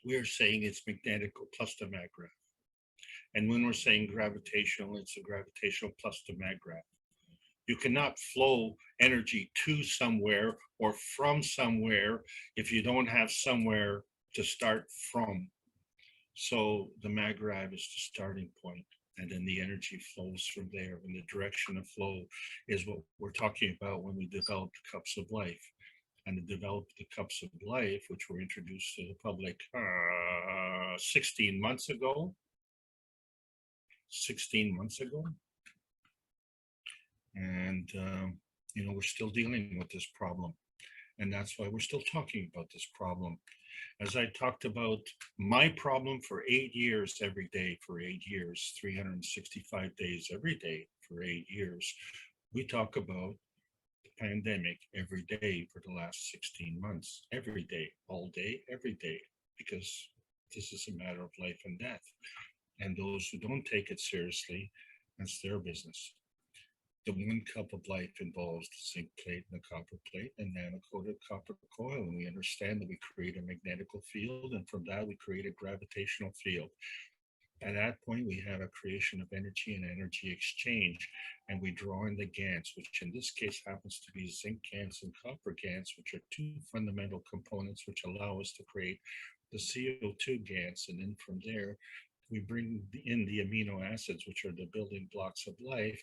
we're saying it's magnetical plus the mag graph. And when we're saying gravitational, it's a gravitational plus the mag graph. You cannot flow energy to somewhere or from somewhere if you don't have somewhere to start from. So the mag graph is the starting point, and then the energy flows from there. And the direction of flow is what we're talking about when we develop the cups of life. And to develop the cups of life, which were introduced to the public 16 months ago. 16 months ago. And, you know, we're still dealing with this problem. And that's why we're still talking about this problem. As I talked about my problem for 8 years, every day for 8 years, 365 days every day for 8 years, we talk about the pandemic every day for the last 16 months, every day, all day, every day, because this is a matter of life and death. And those who don't take it seriously, that's their business. The one cup of life involves the zinc plate and the copper plate and nano-coated copper coil. And we understand that we create a magnetical field, and from that we create a gravitational field. At that point, we have a creation of energy and energy exchange, and we draw in the GANs, which in this case happens to be zinc GANs and copper GANs, which are two fundamental components which allow us to create the CO2 GANs. And then from there, we bring in the amino acids, which are the building blocks of life.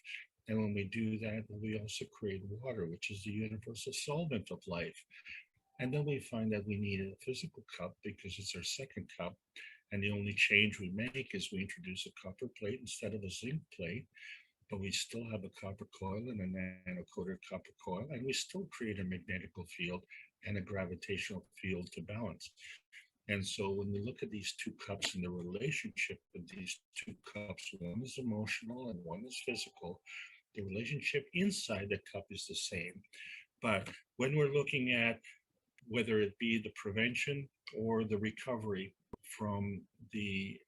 And when we do that, we also create water, which is the universal solvent of life. And then we find that we need a physical cup because it's our second cup. And the only change we make is we introduce a copper plate instead of a zinc plate, but we still have a copper coil and a nano-coated copper coil, and we still create a magnetical field and a gravitational field to balance. And so when we look at these two cups and the relationship with these two cups, one is emotional and one is physical, the relationship inside the cup is the same. But when we're looking at whether it be the prevention or the recovery from the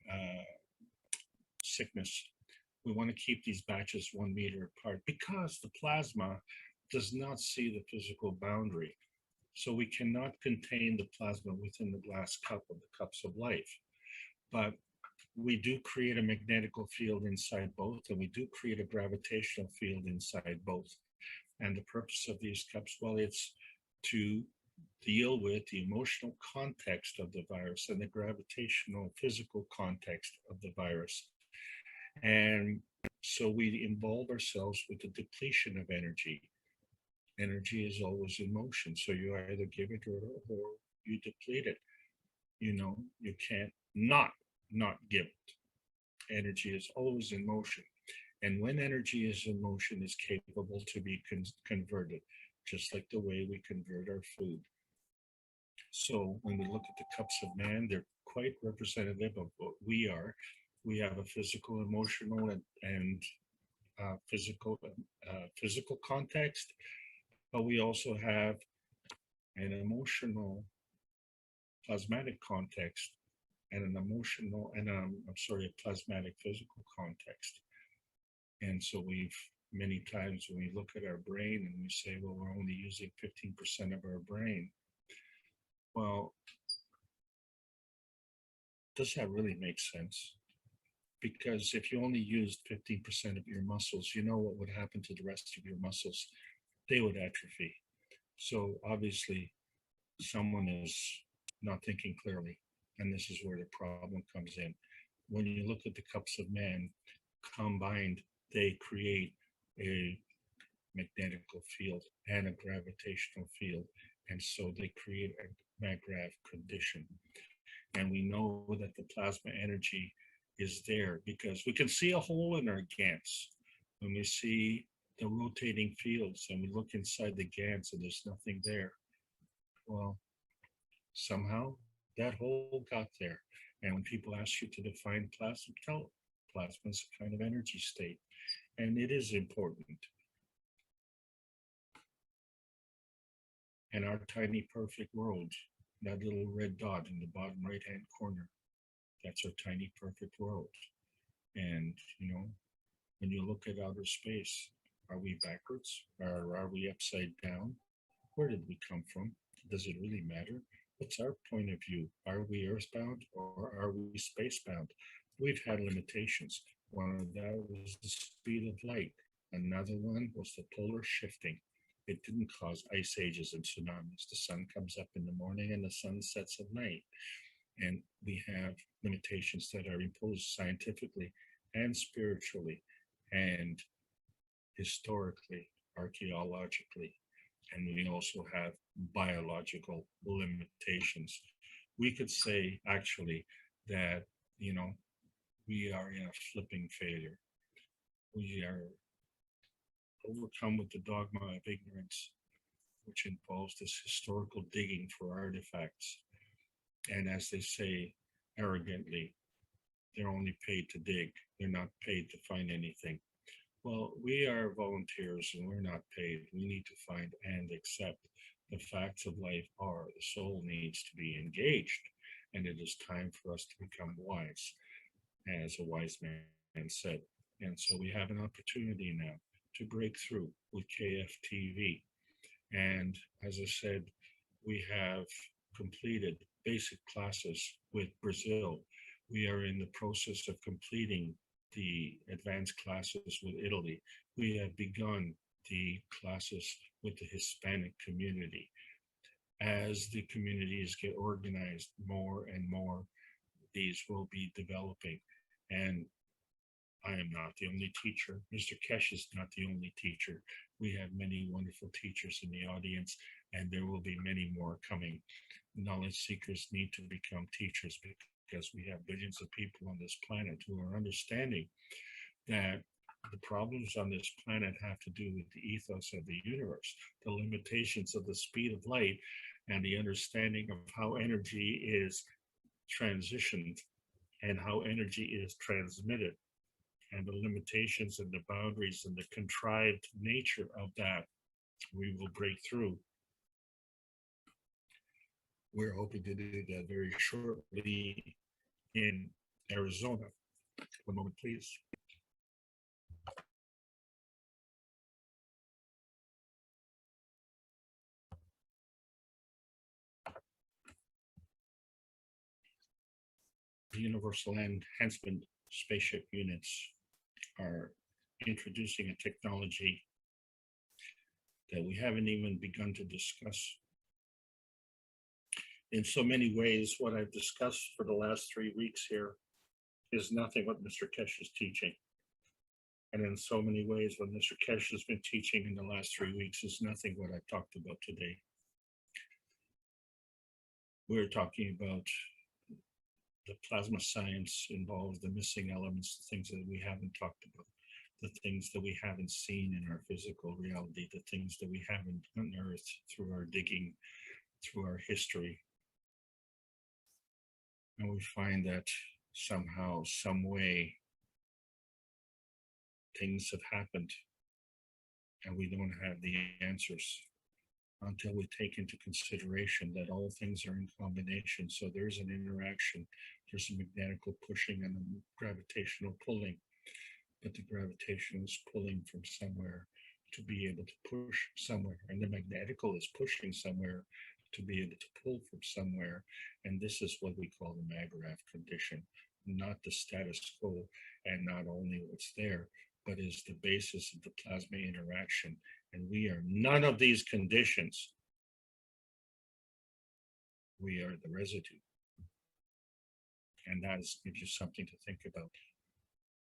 sickness, we want to keep these batches 1 meter apart because the plasma does not see the physical boundary. So we cannot contain the plasma within the glass cup of the cups of life. But we do create a magnetical field inside both, and we do create a gravitational field inside both. And the purpose of these cups, well, it's to deal with the emotional context of the virus and the gravitational physical context of the virus. And so we involve ourselves with the depletion of energy. Energy is always in motion, so you either give it or you deplete it. You know, you can't not give it. Energy is always in motion, and when energy is in motion, it's capable to be converted, just like the way we convert our food. So when we look at the cups of man, they're quite representative of what we are. We have a physical, emotional, and physical context, but we also have an emotional plasmatic context and an emotional and a plasmatic physical context. And so many times when we look at our brain and we say, well, we're only using 15% of our brain. Well, does that really make sense? Because if you only used 15% of your muscles, you know what would happen to the rest of your muscles? They would atrophy. So obviously someone is not thinking clearly, and this is where the problem comes in. When you look at the cups of man combined, they create a magnetical field and a gravitational field, and so they create a mag-grav condition. And we know that the plasma energy is there because we can see a hole in our GANs when we see the rotating fields and we look inside the GANs and there's nothing there. Well, somehow that hole got there. And when people ask you to define plasma, tell plasma is a kind of energy state, and it is important. And our tiny perfect world, that little red dot in the bottom right-hand corner, that's our tiny perfect world. And, you know, When you look at outer space, are we backwards or are we upside down? Where did we come from? Does it really matter? What's our point of view? Are we earthbound or are we spacebound? We've had limitations. One of that was the speed of light. Another one was the polar shifting. It didn't cause ice ages and tsunamis. The sun comes up in the morning and the sun sets at night. And we have limitations that are imposed scientifically and spiritually and historically, archaeologically. And we also have biological limitations. We could say actually that, we are in a flipping failure. We are overcome with the dogma of ignorance, which involves this historical digging for artifacts. And as they say arrogantly, they're only paid to dig. They're not paid to find anything. Well, we are volunteers and we're not paid. We need to find and accept the facts of life are the soul needs to be engaged. And it is time for us to become wise, as a wise man said. And so we have an opportunity now to break through with KFTV. And as I said, we have completed basic classes with Brazil. We are in the process of completing the advanced classes with Italy. We have begun the classes with the Hispanic community. As the communities get organized more and more, these will be developing. And I am not the only teacher. Mr. Kesh is not the only teacher. We have many wonderful teachers in the audience, and there will be many more coming. Knowledge seekers need to become teachers because we have billions of people on this planet who are understanding that the problems on this planet have to do with the ethos of the universe, the limitations of the speed of light, and the understanding of how energy is transitioned and how energy is transmitted, and the limitations and the boundaries and the contrived nature of that. We will break through. We're hoping to do that very shortly in Arizona. One moment, please. The Universal Enhancement Spaceship units are introducing a technology that we haven't even begun to discuss. In so many ways, what I've discussed for the last 3 weeks here is nothing what Mr. Kesh is teaching. And in so many ways, what Mr. Kesh has been teaching in the last 3 weeks is nothing what I've talked about today. We're talking about the plasma science involves the missing elements, the things that we haven't talked about, the things that we haven't seen in our physical reality, the things that we haven't unearthed through our digging, through our history. And we find that somehow, some way, things have happened and we don't have the answers until we take into consideration that all things are in combination. So there's an interaction, there's a magnetical pushing and a gravitational pulling, but the gravitational is pulling from somewhere to be able to push somewhere, and the magnetical is pushing somewhere to be able to pull from somewhere. And this is what we call the Magrath condition, not the status quo, and not only what's there, but is the basis of the plasma interaction. And we are none of these conditions. We are the residue. And that gives you something to think about.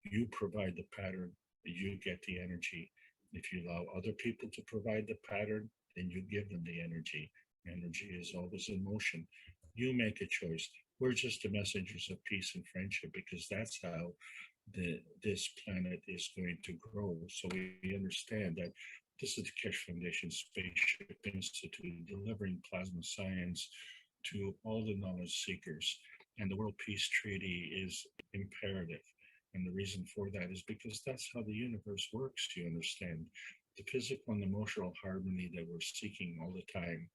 You provide the pattern, you get the energy. If you allow other people to provide the pattern, then you give them the energy. Energy is always in motion. You make a choice. We're just the messengers of peace and friendship, because that's how this planet is going to grow. So we understand that this is the Keshe Foundation Spaceship Institute, delivering plasma science to all the knowledge seekers. And the World Peace Treaty is imperative. And the reason for that is because that's how the universe works, you understand. The physical and emotional harmony that we're seeking all the time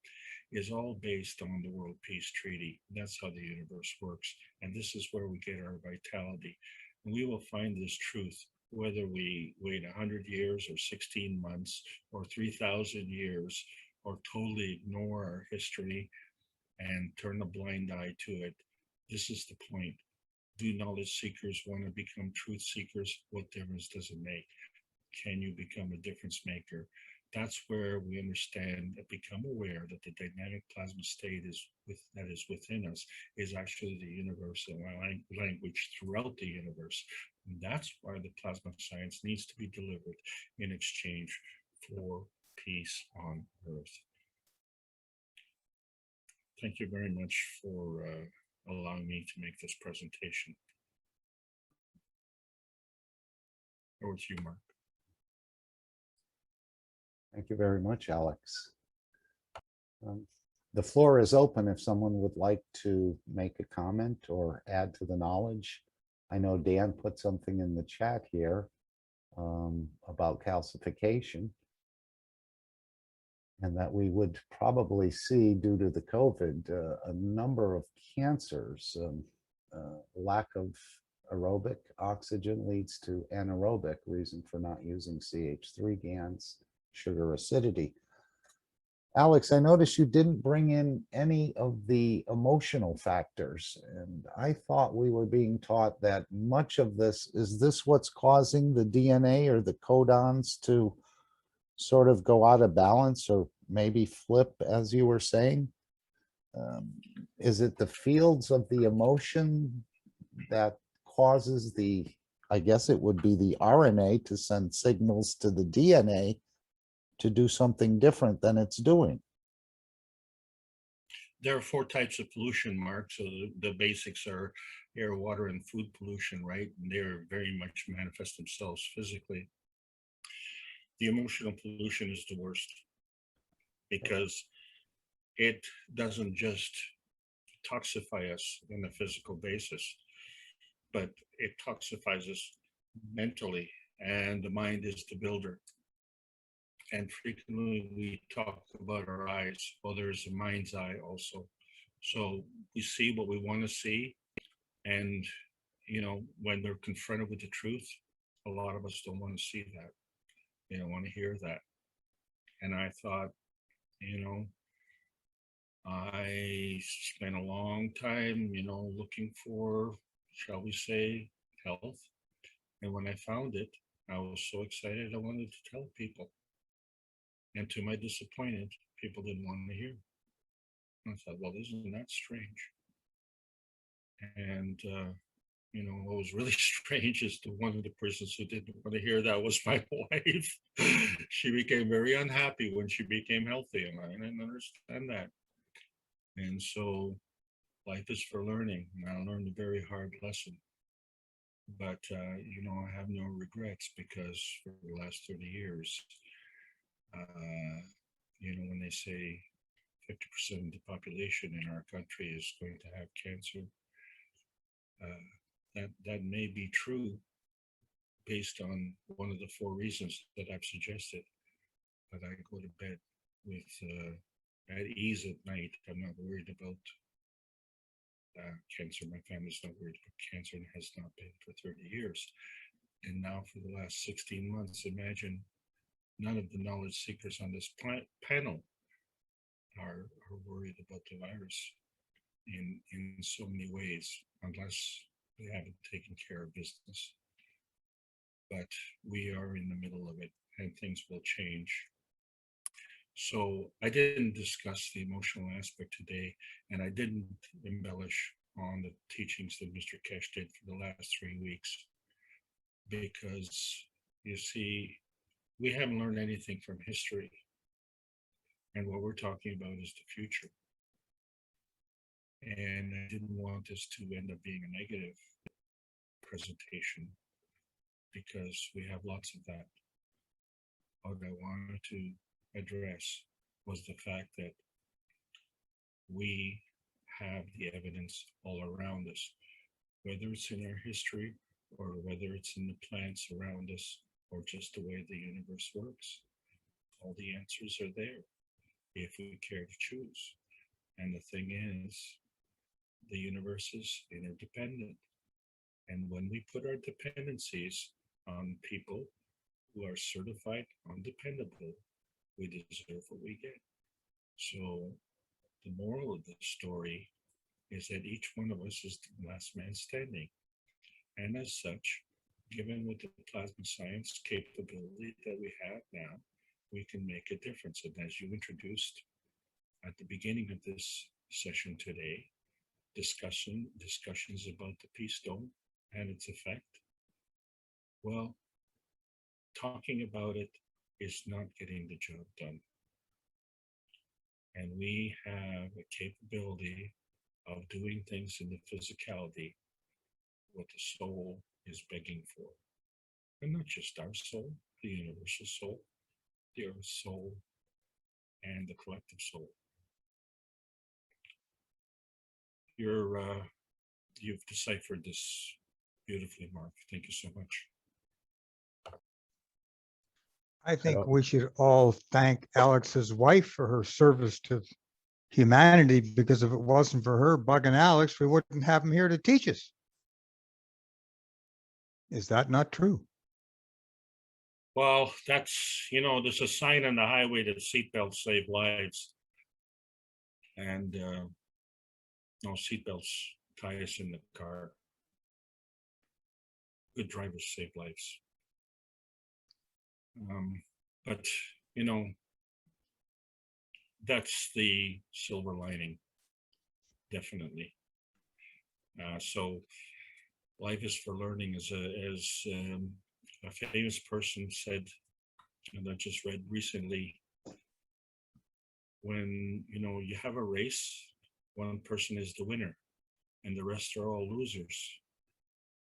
is all based on the World Peace Treaty. That's how the universe works. And this is where we get our vitality. And we will find this truth whether we wait 100 years or 16 months or 3,000 years or totally ignore our history and turn a blind eye to it. This is the point. Do knowledge seekers want to become truth seekers? What difference does it make? Can you become a difference maker? That's where we understand and become aware that the dynamic plasma state that is within us is actually the universal language throughout the universe. And that's why the plasma science needs to be delivered in exchange for peace on Earth. Thank you very much for allowing me to make this presentation. Over to you, Mark. Thank you very much, Alex. The floor is open if someone would like to make a comment or add to the knowledge. I know Dan put something in the chat here about calcification, and that we would probably see, due to the COVID, a number of cancers. Lack of aerobic oxygen leads to anaerobic, reason for not using CH3 GANs, sugar acidity. Alex, I noticed you didn't bring in any of the emotional factors, and I thought we were being taught that much of this, is this what's causing the DNA or the codons to sort of go out of balance or maybe flip, as you were saying? Is it the fields of the emotion that causes the, I guess it would be the RNA to send signals to the DNA to do something different than it's doing? There are 4 types of pollution, Mark. So the basics are air, water, and food pollution, right? And they're very much manifest themselves physically. The emotional pollution is the worst because it doesn't just toxify us on a physical basis, but it toxifies us mentally, and the mind is the builder. And frequently we talk about our eyes. Well, there's a mind's eye also. So we see what we want to see. And, you know, when they're confronted with the truth, a lot of us don't want to see that. They don't want to hear that. And I thought, you know, I spent a long time, you know, looking for, shall we say, health. And when I found it, I was so excited I wanted to tell people. And to my disappointment, people didn't want to hear. I thought, well, isn't that strange? And, you know, what was really strange is the one of the persons who didn't want to hear that was my wife. She became very unhappy when she became healthy, and I didn't understand that. And so life is for learning, and I learned a very hard lesson. But, you know, I have no regrets, because for the last 30 years, you know, when they say 50% of the population in our country is going to have cancer, that may be true based on one of the 4 reasons that I've suggested. But I go to bed with at ease at night. I'm not worried about cancer. My family's not worried about cancer, and has not been for 30 years. And now for the last 16 months, imagine none of the knowledge seekers on this panel are worried about the virus in so many ways, unless they haven't taken care of business. But we are in the middle of it, and things will change. So I didn't discuss the emotional aspect today, and I didn't embellish on the teachings that Mr. Kesh did for the last 3 weeks, because you see, we haven't learned anything from history. And what we're talking about is the future. And I didn't want this to end up being a negative presentation, because we have lots of that. What I wanted to address was the fact that we have the evidence all around us, whether it's in our history or whether it's in the plants around us or just the way the universe works. All the answers are there if we care to choose. And the thing is, the universe is interdependent. And when we put our dependencies on people who are certified undependable. We deserve what we get. So the moral of the story is that each one of us is the last man standing. And as such, given with the plasma science capability that we have now, we can make a difference. And as you introduced at the beginning of this session today, discussions about the peace dome and its effect. Well, talking about it is not getting the job done. And we have a capability of doing things in the physicality, what the soul is begging for. And not just our soul, the universal soul, the earth soul, and the collective soul. You've deciphered this beautifully, Mark. Thank you so much. I think we should all thank Alex's wife for her service to humanity, because if it wasn't for her bugging Alex, we wouldn't have him here to teach us. Is that not true? Well, that's, there's a sign on the highway that seatbelts save lives. And no, seatbelts tie us in the car. Good drivers save lives. But, that's the silver lining, definitely. So life is for learning, as a famous person said, and I just read recently, when, you have a race, one person is the winner and the rest are all losers.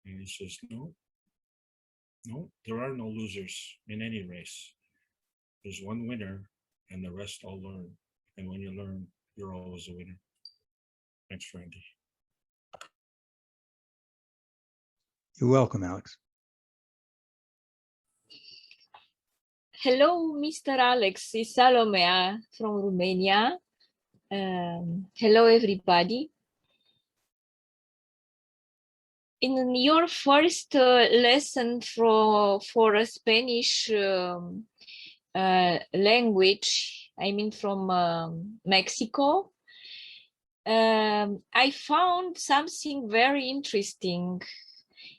And he says, no, there are no losers in any race. There's one winner and the rest all learn. And when you learn, you're always a winner. Thanks, Randy. You're welcome, Alex. Hello, Mr. Alex. It's Salomea from Romania. Hello, everybody. In your first lesson for a Spanish language, I mean from Mexico, I found something very interesting.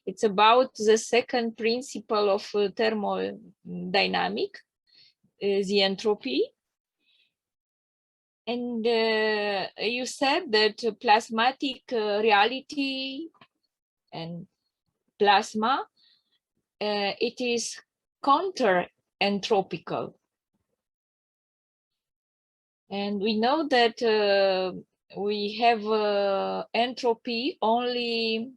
It's about the second principle of thermodynamic, the entropy. And you said that plasmatic reality and plasma, it is counter-entropical. And we know that we have entropy only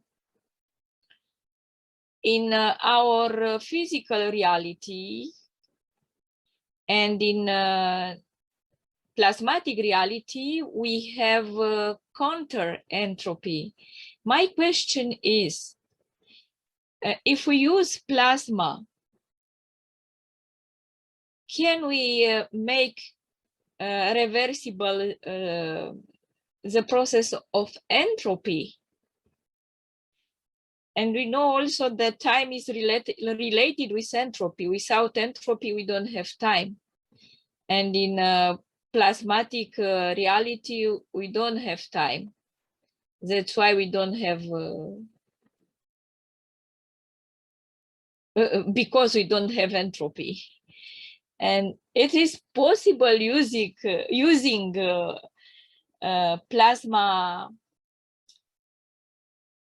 in our physical reality, and in plasmatic reality, we have counter entropy. My question is, if we use plasma, can we make reversible the process of entropy? And we know also that time is related with entropy. Without entropy, we don't have time. And in plasmatic reality, we don't have time. That's why we don't have, because we don't have entropy. And it is possible using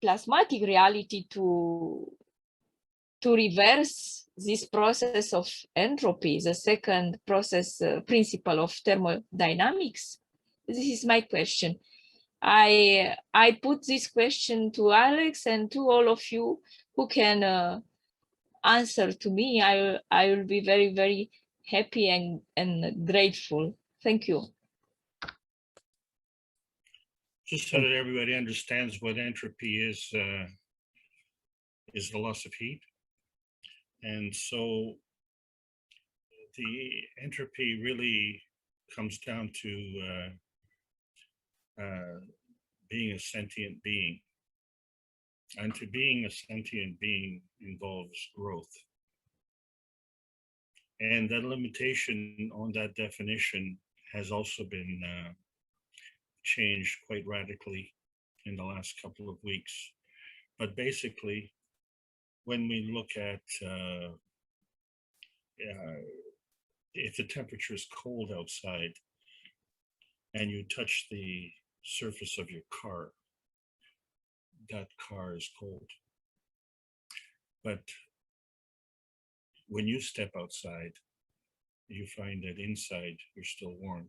plasmatic reality to reverse this process of entropy, the second process principle of thermodynamics. This is my question. I put this question to Alex and to all of you who can answer to me. I will be very, very happy and grateful. Thank you. Just so that everybody understands what entropy is the loss of heat. And so the entropy really comes down to being a sentient being. And to being a sentient being involves growth. And that limitation on that definition has also been changed quite radically in the last couple of weeks. But basically, when we look at if the temperature is cold outside and you touch the surface of your car, that car is cold. But when you step outside, you find that inside you're still warm.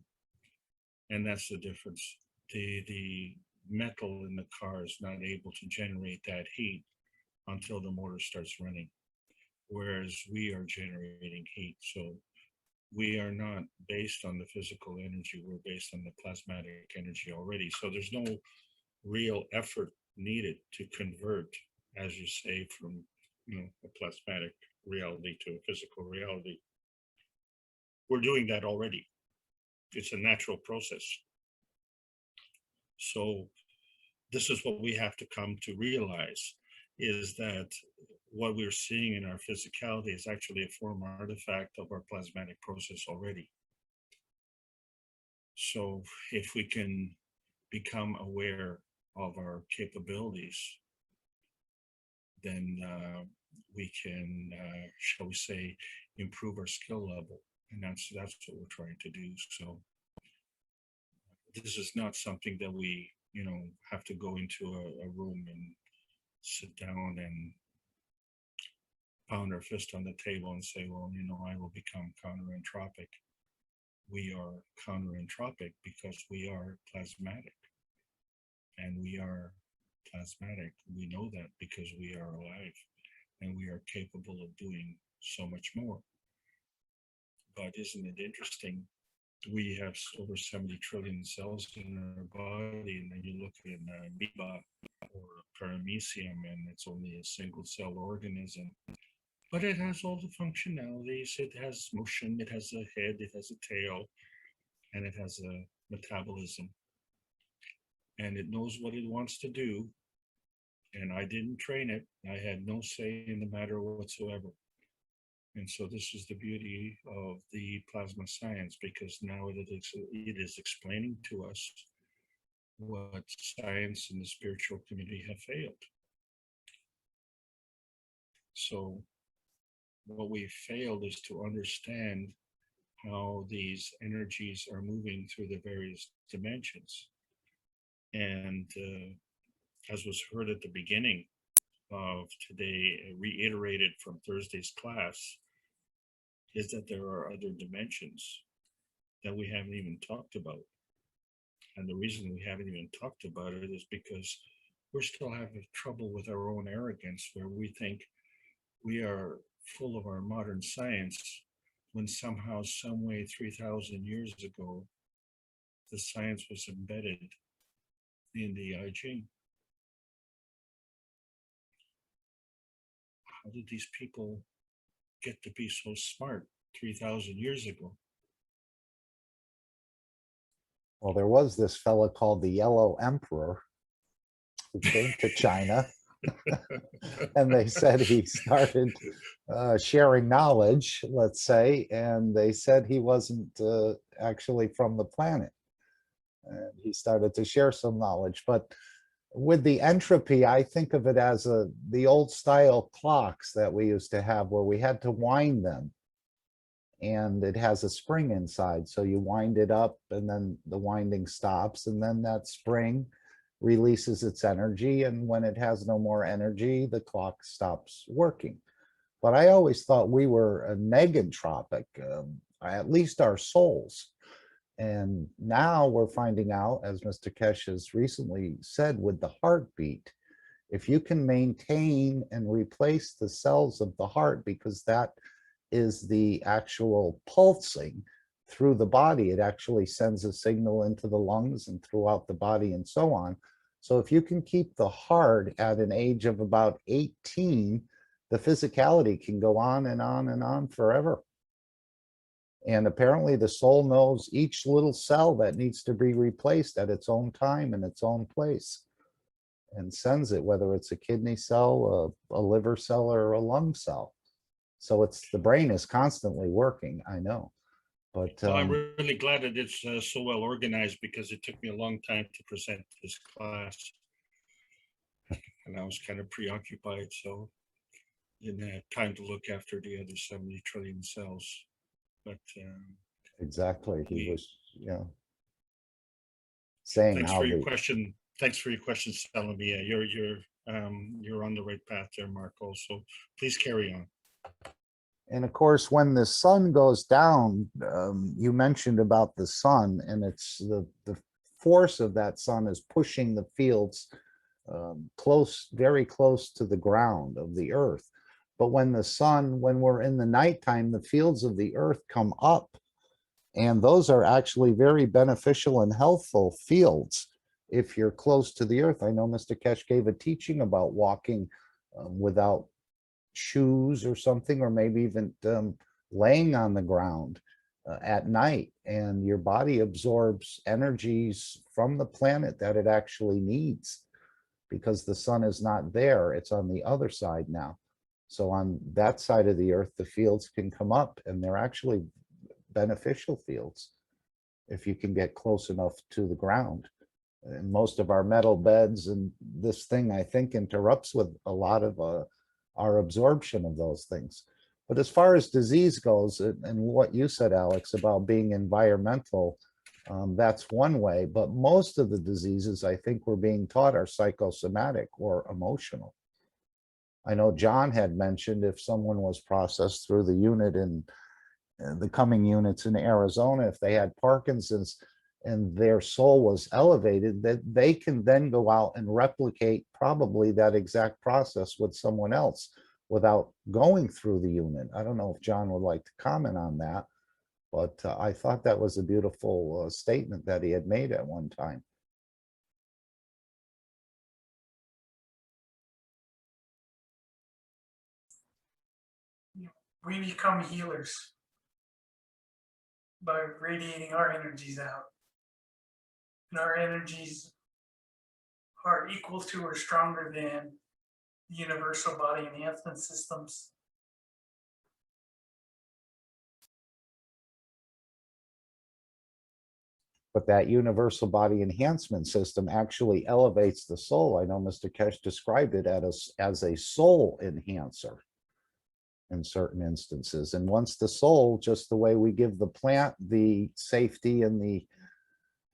And that's the difference. The metal in the car is not able to generate that heat until the motor starts running, whereas we are generating heat. So we are not based on the physical energy, we're based on the plasmatic energy already. So there's no real effort needed to convert, as you say, from a plasmatic reality to a physical reality. We're doing that already. It's a natural process. So this is what we have to come to realize, is that what we're seeing in our physicality is actually a form artifact of our plasmatic process already. So if we can become aware of our capabilities, then we can, shall we say, improve our skill level. And that's what we're trying to do. So this is not something that we, have to go into a room and sit down and pound our fist on the table and say, well, I will become counterentropic. We are counterentropic because we are plasmatic. And we are plasmatic. We know that because we are alive and we are capable of doing so much more. But isn't it interesting? We have over 70 trillion cells in our body, and then you look at an amoeba or a paramecium, and it's only a single cell organism. But it has all the functionalities. It has motion, it has a head, it has a tail, and it has a metabolism. And it knows what it wants to do. And I didn't train it. I had no say in the matter whatsoever. And so this is the beauty of the plasma science, because now it is explaining to us what science and the spiritual community have failed. So what we failed is to understand how these energies are moving through the various dimensions. And as was heard at the beginning of today, reiterated from Thursday's class, is that there are other dimensions that we haven't even talked about. And the reason we haven't even talked about it is because we're still having trouble with our own arrogance, where we think we are full of our modern science, when somehow, some way, 3,000 years ago, the science was embedded in the I Ching. How did these people get to be so smart 3,000 years ago? Well, there was this fellow called the Yellow Emperor who came to China, and they said he started sharing knowledge, let's say, and they said he wasn't actually from the planet. And he started to share some knowledge. But with the entropy, I think of it as the old style clocks that we used to have, where we had to wind them. And it has a spring inside. So you wind it up, and then the winding stops, and then that spring releases its energy. And when it has no more energy, the clock stops working. But I always thought we were a negentropic, at least our souls. And now we're finding out, as Mr. Kesh has recently said, with the heartbeat, if you can maintain and replace the cells of the heart, because that is the actual pulsing through the body, it actually sends a signal into the lungs and throughout the body and so on. So if you can keep the heart at an age of about 18, the physicality can go on and on and on forever. And apparently the soul knows each little cell that needs to be replaced at its own time in its own place. and sends it, whether it's a kidney cell, a liver cell, or a lung cell. So it's, the brain is constantly working, I know. But Well, I'm really glad that it's so well organized, because it took me a long time to present this class. And I was kind of preoccupied, so didn't have time to look after the other 70 trillion cells. But exactly, he we- was, saying thanks how for your the, question. Thanks for your question, Salamia. You're on the right path there, Marco. So please carry on. and of course, when the sun goes down, you mentioned about the sun, and it's the force of that sun is pushing the fields close, very close to the ground of the earth. But when the sun, when we're in the nighttime, the fields of the earth come up, and those are actually very beneficial and healthful fields if you're close to the earth. I know Mr. Kesh gave a teaching about walking without shoes or something, or maybe even laying on the ground at night, and your body absorbs energies from the planet that it actually needs, because the sun is not there, it's on the other side now. So on that side of the earth, the fields can come up, and they're actually beneficial fields if you can get close enough to the ground. And most of our metal beds and this thing, I think, interrupts with a lot of our absorption of those things. But as far as disease goes, and what you said, Alex, about being environmental, that's one way. But most of the diseases, I think, we're being taught are psychosomatic or emotional. I know John had mentioned if someone was processed through the unit in the coming units in Arizona, if they had Parkinson's and their soul was elevated, that they can then go out and replicate probably that exact process with someone else without going through the unit. I don't know if John would like to comment on that, but I thought that was a beautiful statement that he had made at one time. We become healers by radiating our energies out. And our energies are equal to or stronger than universal body enhancement systems. But that universal body enhancement system actually elevates the soul. I know Mr. Kesh described it as a soul enhancer in certain instances. And once the soul, just the way we give the plant the safety and the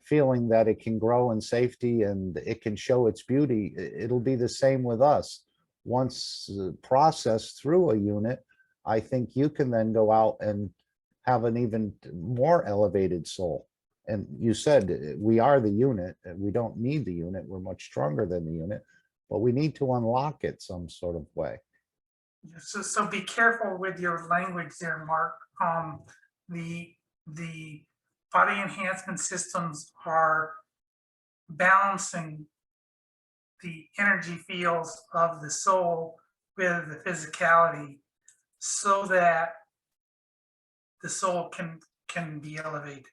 feeling that it can grow in safety and it can show its beauty, it'll be the same with us. Once processed through a unit, I think you can then go out and have an even more elevated soul. And you said we are the unit, and we don't need the unit. We're much stronger than the unit, but we need to unlock it some sort of way. So be careful with your language there, Mark. The body enhancement systems are balancing the energy fields of the soul with the physicality so that the soul can be elevated.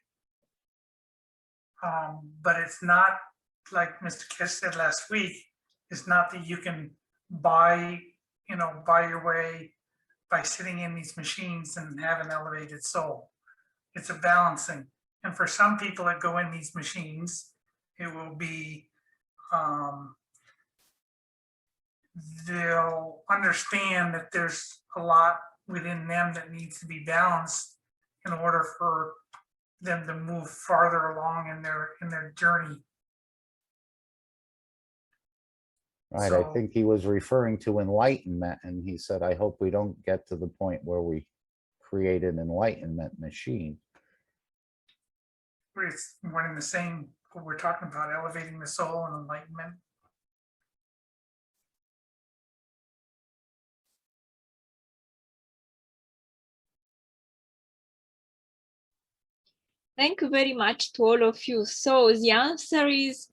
But it's not, like Mr. Kesh said last week, it's not that you can buy your way by sitting in these machines and have an elevated soul. It's a balancing. And for some people that go in these machines, it will be, they'll understand that there's a lot within them that needs to be balanced in order for them to move farther along in their journey. Right, So, I think he was referring to enlightenment, and he said, I hope we don't get to the point where we create an enlightenment machine. it's one and the same, what we're talking about, elevating the soul and enlightenment. Thank you very much to all of you. So the answer is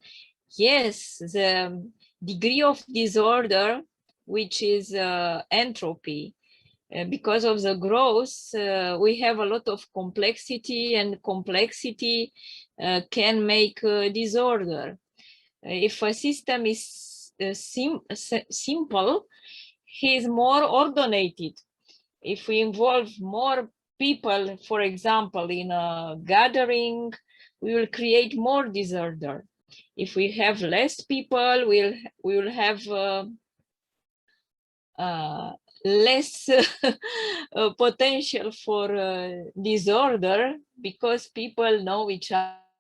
yes, the degree of disorder, which is entropy, because of the growth, we have a lot of complexity, and complexity can make disorder. If a system is simple, he is more ordinated. If we involve more people, for example, in a gathering, we will create more disorder. If we have less people, we will have less potential for disorder, because people know each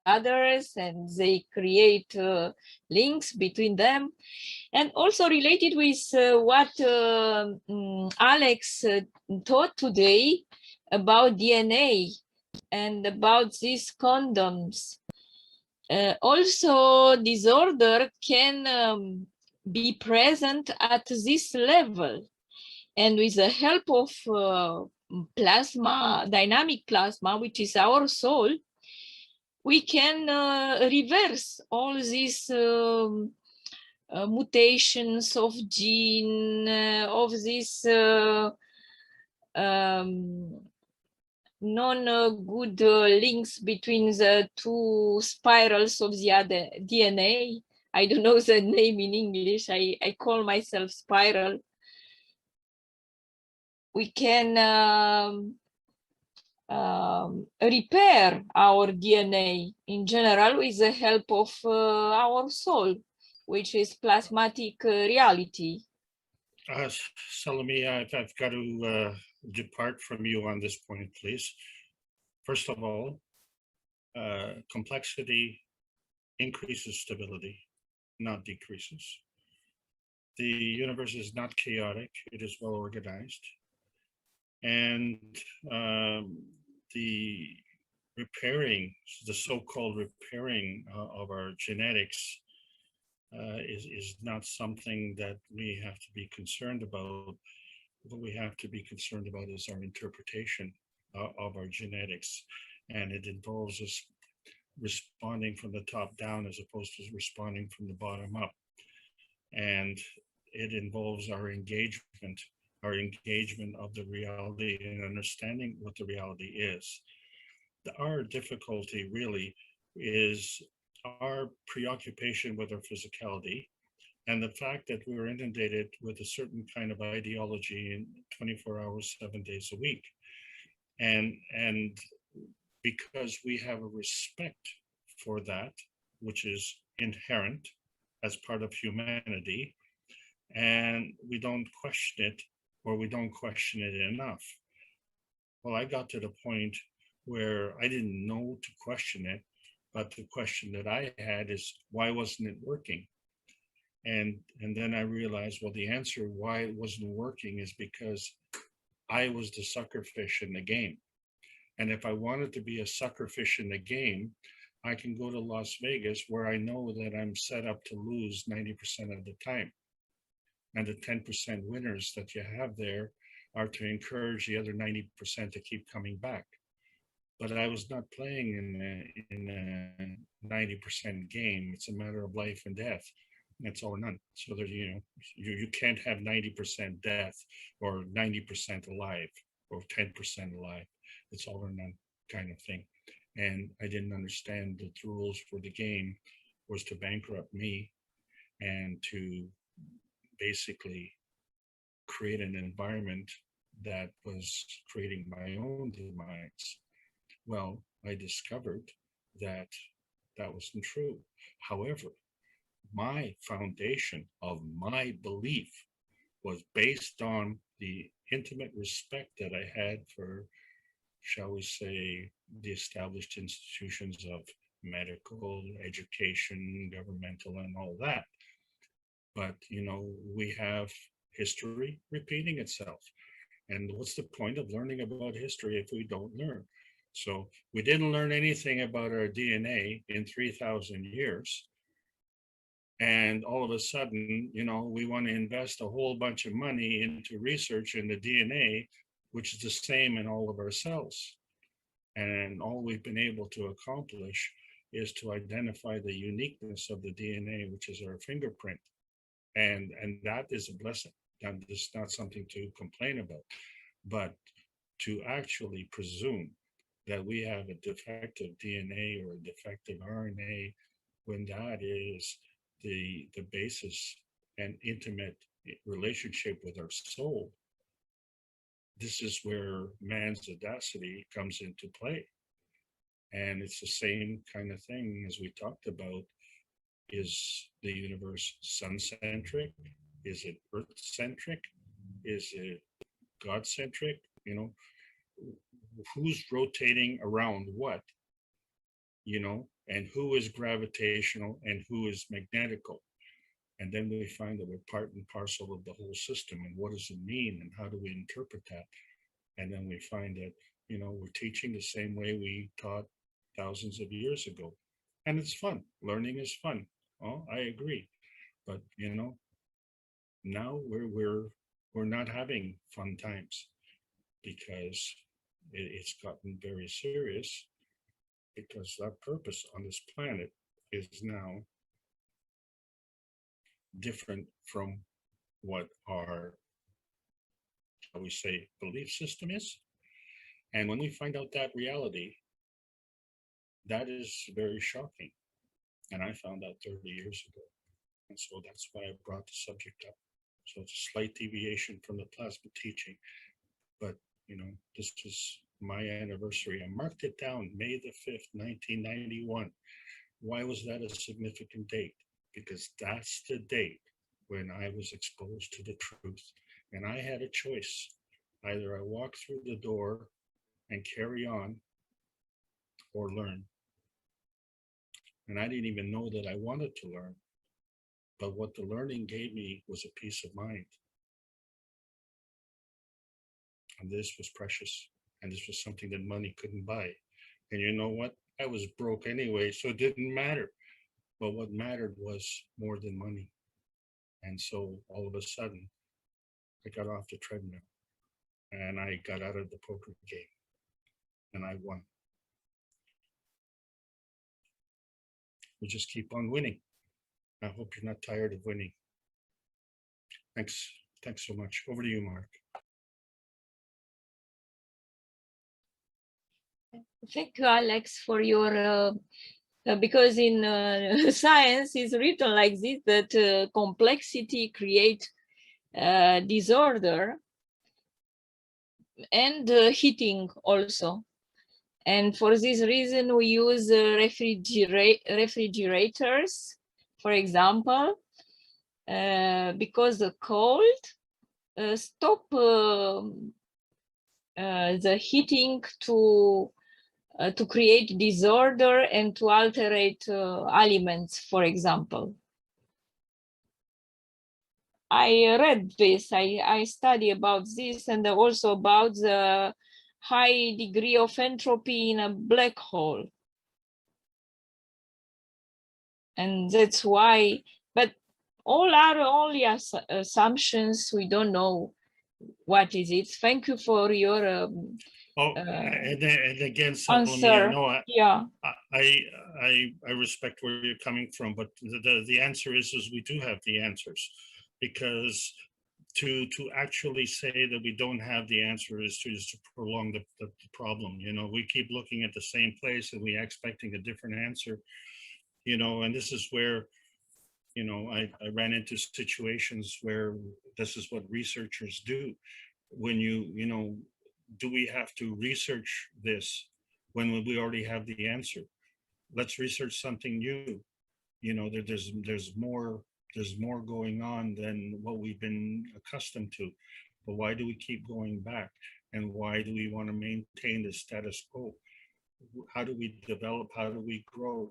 others and they create links between them. And also related with what Alex taught today about DNA and about these condoms. Also, disorder can be present at this level. And with the help of plasma, dynamic plasma, which is our soul, we can reverse all these mutations of gene, of these non-good links between the two spirals of the DNA. I don't know the name in English. I call myself spiral. We can repair our DNA in general with the help of our soul, which is plasmatic reality. Salome, I've got to depart from you on this point, please. First of all, complexity increases stability, not decreases. The universe is not chaotic, it is well organized. And the repairing, the so-called repairing of our genetics is not something that we have to be concerned about. What we have to be concerned about is our interpretation of our genetics. And it involves us responding from the top down as opposed to responding from the bottom up. And it involves our engagement of the reality and understanding what the reality is. Our difficulty really is our preoccupation with our physicality and the fact that we're inundated with a certain kind of ideology in 24 hours, 7 days a week. And because we have a respect for that, which is inherent as part of humanity, and we don't question it, or we don't question it enough. Well, I got to the point where I didn't know to question it, but the question that I had is, why wasn't it working? And then I realized, well, the answer why it wasn't working is because I was the sucker fish in the game. And if I wanted to be a sucker fish in the game, I can go to Las Vegas, where I know that I'm set up to lose 90% of the time. And the 10% winners that you have there are to encourage the other 90% to keep coming back. But I was not playing in a 90% game. It's a matter of life and death. It's all or none. So there's, you can't have 90% death or 90% alive or 10% alive. It's all or none kind of thing. And I didn't understand the rules for the game was to bankrupt me and to basically create an environment that was creating my own demise. Well, I discovered that that wasn't true. However, my foundation of my belief was based on the intimate respect that I had for, shall we say, the established institutions of medical, education, governmental, and all that. But, we have history repeating itself. And what's the point of learning about history if we don't learn? So we didn't learn anything about our DNA in 3,000 years. And all of a sudden, we want to invest a whole bunch of money into research in the DNA, which is the same in all of our cells. And all we've been able to accomplish is to identify the uniqueness of the DNA, which is our fingerprint. And that is a blessing. That is not something to complain about. But to actually presume that we have a defective DNA or a defective RNA, when that is the basis and intimate relationship with our soul, this is where man's audacity comes into play. And it's the same kind of thing as we talked about. Is the universe sun-centric? Is it earth-centric? Is it God-centric? You know, who's rotating around what? You know, and who is gravitational and who is magnetical? And then we find that we're part and parcel of the whole system. And what does it mean? And how do we interpret that? And then we find that, you know, we're teaching the same way we taught thousands of years ago. And it's fun. Learning is fun. Oh, I agree. But, you know, now we're not having fun times because it's gotten very serious, because our purpose on this planet is now different from what our, shall we say, belief system is. And when we find out that reality, that is very shocking. And I found out 30 years ago. And so that's why I brought the subject up. So it's a slight deviation from the plasma teaching. But, you know, this is my anniversary. I marked it down, May the 5th, 1991. Why was that a significant date? Because that's the date when I was exposed to the truth. And I had a choice. Either I walk through the door and carry on or learn. And I didn't even know that I wanted to learn. But what the learning gave me was a peace of mind. And this was precious. And this was something that money couldn't buy. And you know what? I was broke anyway, so it didn't matter. But what mattered was more than money. And so all of a sudden, I got off the treadmill and I got out of the poker game and I won. We just keep on winning. I hope you're not tired of winning. Thanks. Thanks so much. Over to you, Mark. Thank you, Alex, for your, because in science is written like this, that complexity creates disorder and heating also. And for this reason, we use refrigerators, for example, because the cold stop the heating to create disorder and to alterate elements, for example. I read this, I study about this, and also about the high degree of entropy in a black hole. And that's why, but all are only assumptions. We don't know what is it. Thank you for your and again, answer. no, yeah. I respect where you're coming from, but the answer is we do have the answers, because to actually say that we don't have the answer is to prolong the problem. You know, we keep looking at the same place and we expecting a different answer, you know, and this is where, you know, I ran into situations where this is what researchers do. When you know, do we have to research this when we already have the answer? Let's research something new. You know, there's more going on than what we've been accustomed to. But why do we keep going back? And why do we want to maintain the status quo? How do we develop? How do we grow?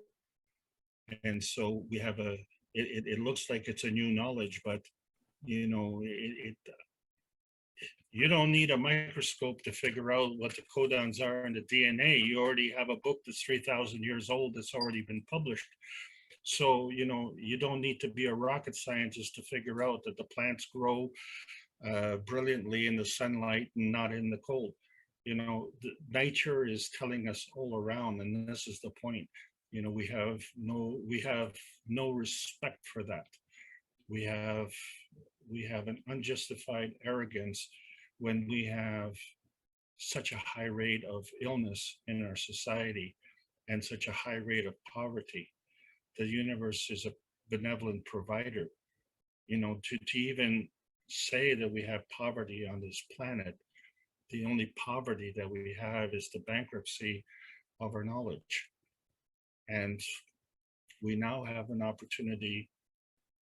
And so we have it looks like it's a new knowledge, but you know, you don't need a microscope to figure out what the codons are in the DNA. You already have a book that's 3,000 years old that's already been published. So, you know, you don't need to be a rocket scientist to figure out that the plants grow brilliantly in the sunlight and not in the cold. You know, nature is telling us all around, and this is the point. You know, we have no respect for that. We have an unjustified arrogance when we have such a high rate of illness in our society and such a high rate of poverty. The universe is a benevolent provider, You know, to even say that we have poverty on this planet, the only poverty that we have is the bankruptcy of our knowledge. And we now have an opportunity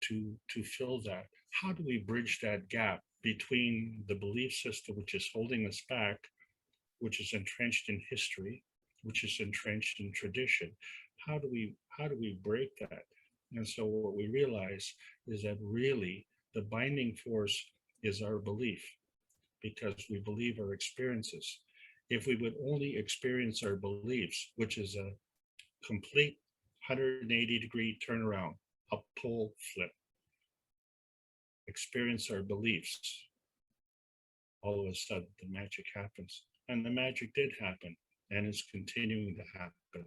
to fill that. How do we bridge that gap between the belief system, which is holding us back, which is entrenched in history, which is entrenched in tradition? How do we break that? And so what we realize is that really the binding force is our belief, because we believe our experiences. If we would only experience our beliefs, which is a complete 180-degree turnaround, a pull flip, experience our beliefs, all of a sudden the magic happens. And the magic did happen and is continuing to happen.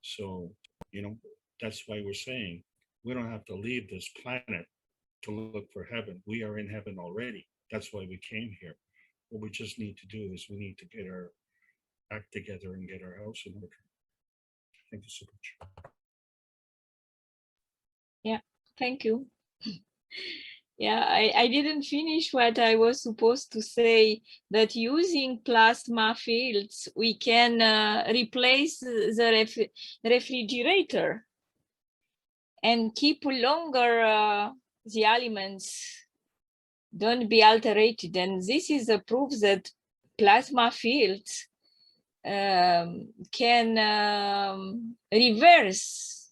So, you know, that's why we're saying we don't have to leave this planet to look for heaven. We are in heaven already. That's why we came here. What we just need to do is we need to get our act together and get our house in order. Thank you so much. Yeah, thank you. Yeah, I didn't finish what I was supposed to say, that using plasma fields, we can replace the refrigerator and keep longer the elements don't be altered. And this is a proof that plasma fields can reverse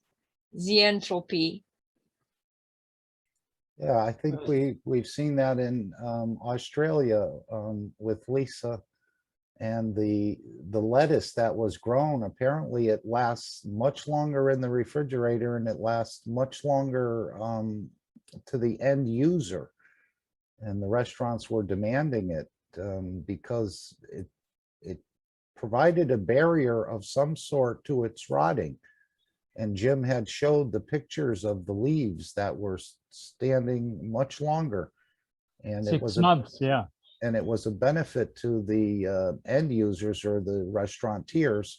the entropy. Yeah, I think we've seen that in Australia with Lisa, and the lettuce that was grown. Apparently, it lasts much longer in the refrigerator, and it lasts much longer to the end user. And the restaurants were demanding it because it provided a barrier of some sort to its rotting. And Jim had showed the pictures of the leaves that were standing much longer. And it was 6 months, yeah. And it was a benefit to the end users or the restaurateurs,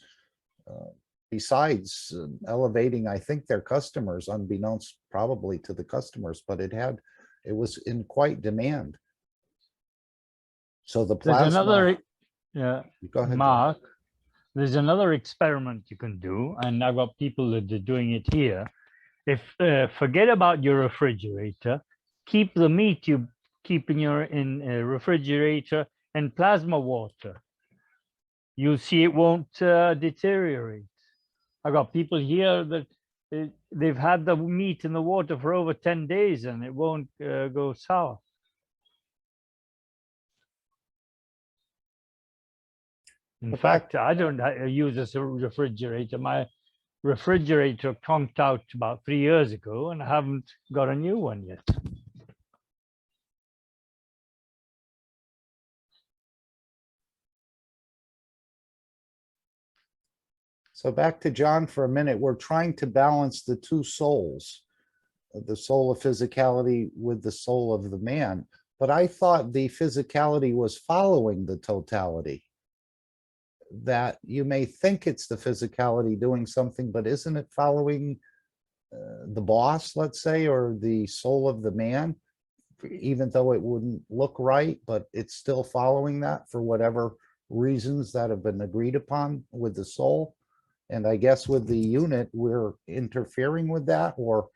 besides elevating, I think, their customers, unbeknownst probably to the customers, but it was in quite demand. So the plasma. There's another, yeah, Go ahead, Mark. There's another experiment you can do, and I've got people that are doing it here. If forget about your refrigerator, keep the meat you keep in your refrigerator in plasma water. You'll see it won't deteriorate. I've got people here that they've had the meat in the water for over 10 days and it won't go sour. In fact, I don't use this refrigerator. My refrigerator conked out about 3 years ago and I haven't got a new one yet. So back to John for a minute. We're trying to balance the two souls, the soul of physicality with the soul of the man. But I thought the physicality was following the totality. That you may think it's the physicality doing something, but isn't it following the boss, let's say, or the soul of the man, even though it wouldn't look right, but it's still following that for whatever reasons that have been agreed upon with the soul. And I guess with the unit, we're interfering with that or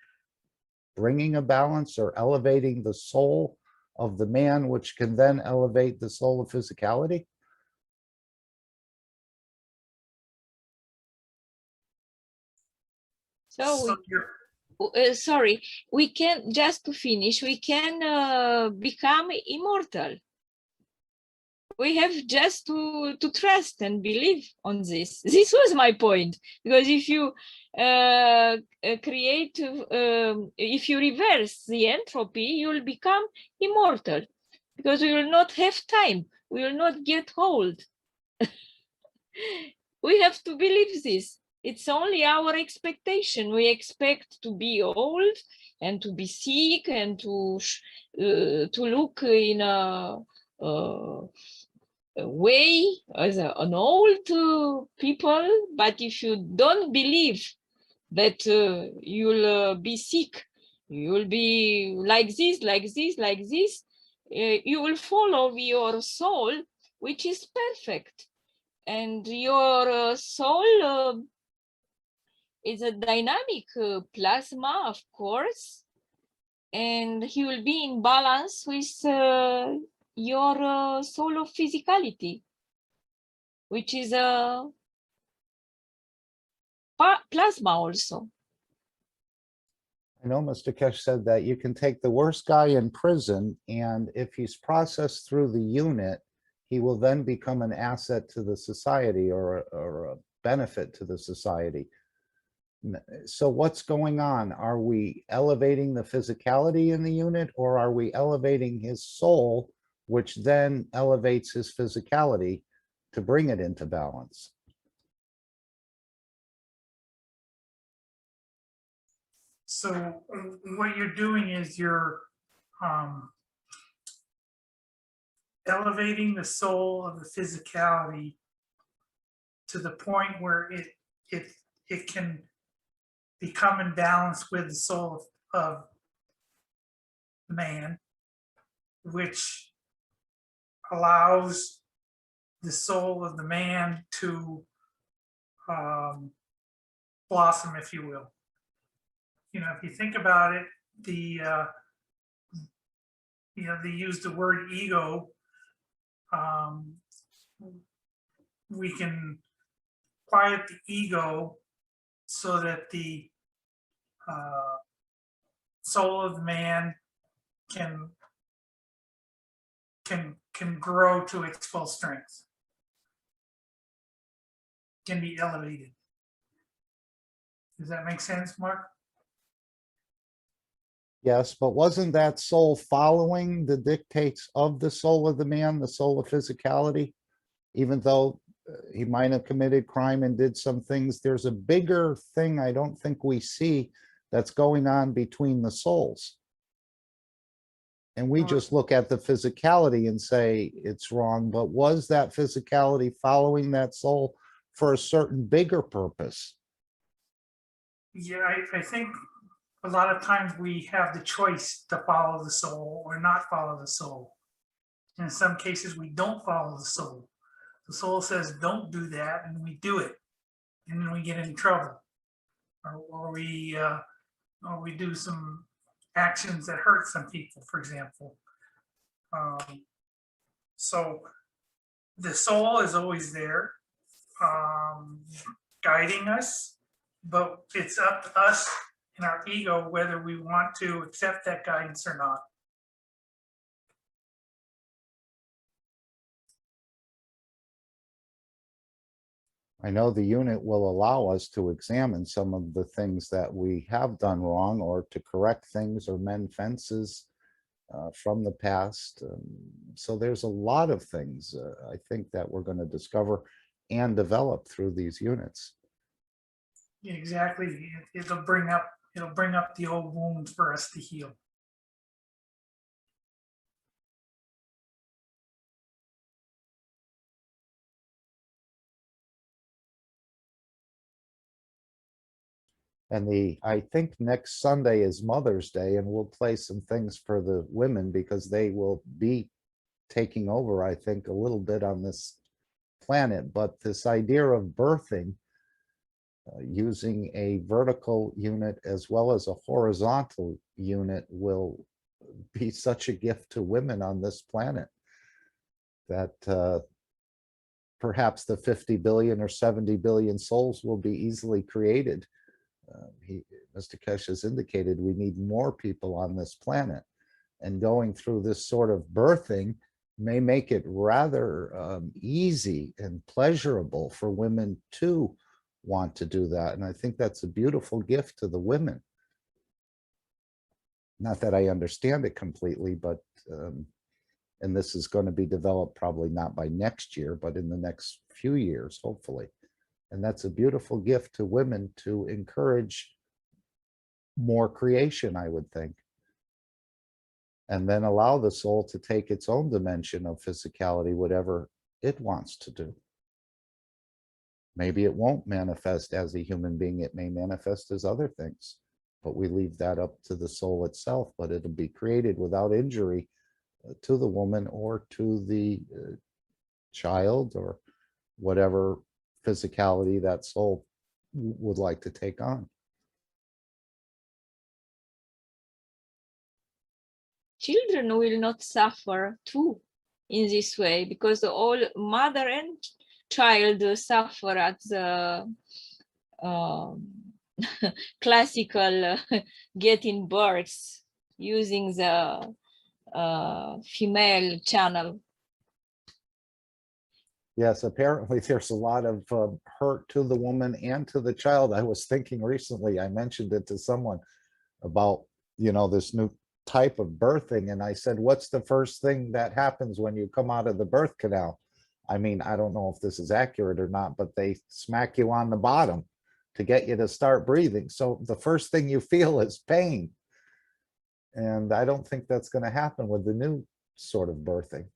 bringing a balance or elevating the soul of the man, which can then elevate the soul of physicality. So sorry, we can, just to finish, we can become immortal. We have just to trust and believe on this. This was my point, because if you if you reverse the entropy, you will become immortal, because we will not have time. We will not get old. We have to believe this. It's only our expectation. We expect to be old and to be sick and to look in a way as an old people. But if you don't believe that you'll be sick You will be like this, like this, like this. You will follow your soul, which is perfect. And your soul is a dynamic plasma, of course, and he will be in balance with your soul of physicality, which is a plasma also. I know Mr. Kesh said that you can take the worst guy in prison, and if he's processed through the unit, he will then become an asset to the society or a benefit to the society. So what's going on? Are we elevating the physicality in the unit, or are we elevating his soul, which then elevates his physicality to bring it into balance? So what you're doing is you're elevating the soul of the physicality to the point where it can become in balance with the soul of the man, which allows the soul of the man to blossom, if you will. You know, if you think about it, they use the word ego. We can quiet the ego so that the soul of the man can grow to its full strength, can be elevated. Does that make sense, Mark? Yes, but wasn't that soul following the dictates of the soul of the man, the soul of physicality? Even though he might have committed crime and did some things, there's a bigger thing I don't think we see that's going on between the souls. And we just look at the physicality and say it's wrong, but was that physicality following that soul for a certain bigger purpose? Yeah, I think a lot of times we have the choice to follow the soul or not follow the soul. In some cases, we don't follow the soul. The soul says, don't do that, and we do it. And then we get in trouble. Or we do some actions that hurt some people, for example. So the soul is always there, guiding us, but it's up to us and our ego whether we want to accept that guidance or not. I know the unit will allow us to examine some of the things that we have done wrong, or to correct things or mend fences from the past. So there's a lot of things I think that we're going to discover and develop through these units. Exactly. It'll bring up the old wounds for us to heal. And I think next Sunday is Mother's Day, and we'll play some things for the women because they will be taking over, I think, a little bit on this planet. But this idea of birthing, using a vertical unit as well as a horizontal unit, will be such a gift to women on this planet that perhaps the 50 billion or 70 billion souls will be easily created. Mr. Kesh has indicated we need more people on this planet, and going through this sort of birthing may make it rather easy and pleasurable for women to want to do that. And I think that's a beautiful gift to the women. Not that I understand it completely, but and this is going to be developed probably not by next year, but in the next few years, hopefully. And that's a beautiful gift to women to encourage more creation, I would think. And then allow the soul to take its own dimension of physicality, whatever it wants to do. Maybe it won't manifest as a human being. It may manifest as other things. but we leave that up to the soul itself, but it'll be created without injury to the woman or to the child or whatever physicality that soul would like to take on. Children will not suffer too in this way, because all mother and child suffer at the classical getting births using the female channel. Yes, apparently there's a lot of hurt to the woman and to the child. I was thinking recently, I mentioned it to someone about, you know, this new type of birthing. And I said, what's the first thing that happens when you come out of the birth canal? I mean, I don't know if this is accurate or not, but they smack you on the bottom to get you to start breathing. So the first thing you feel is pain. And I don't think that's going to happen with the new sort of birthing.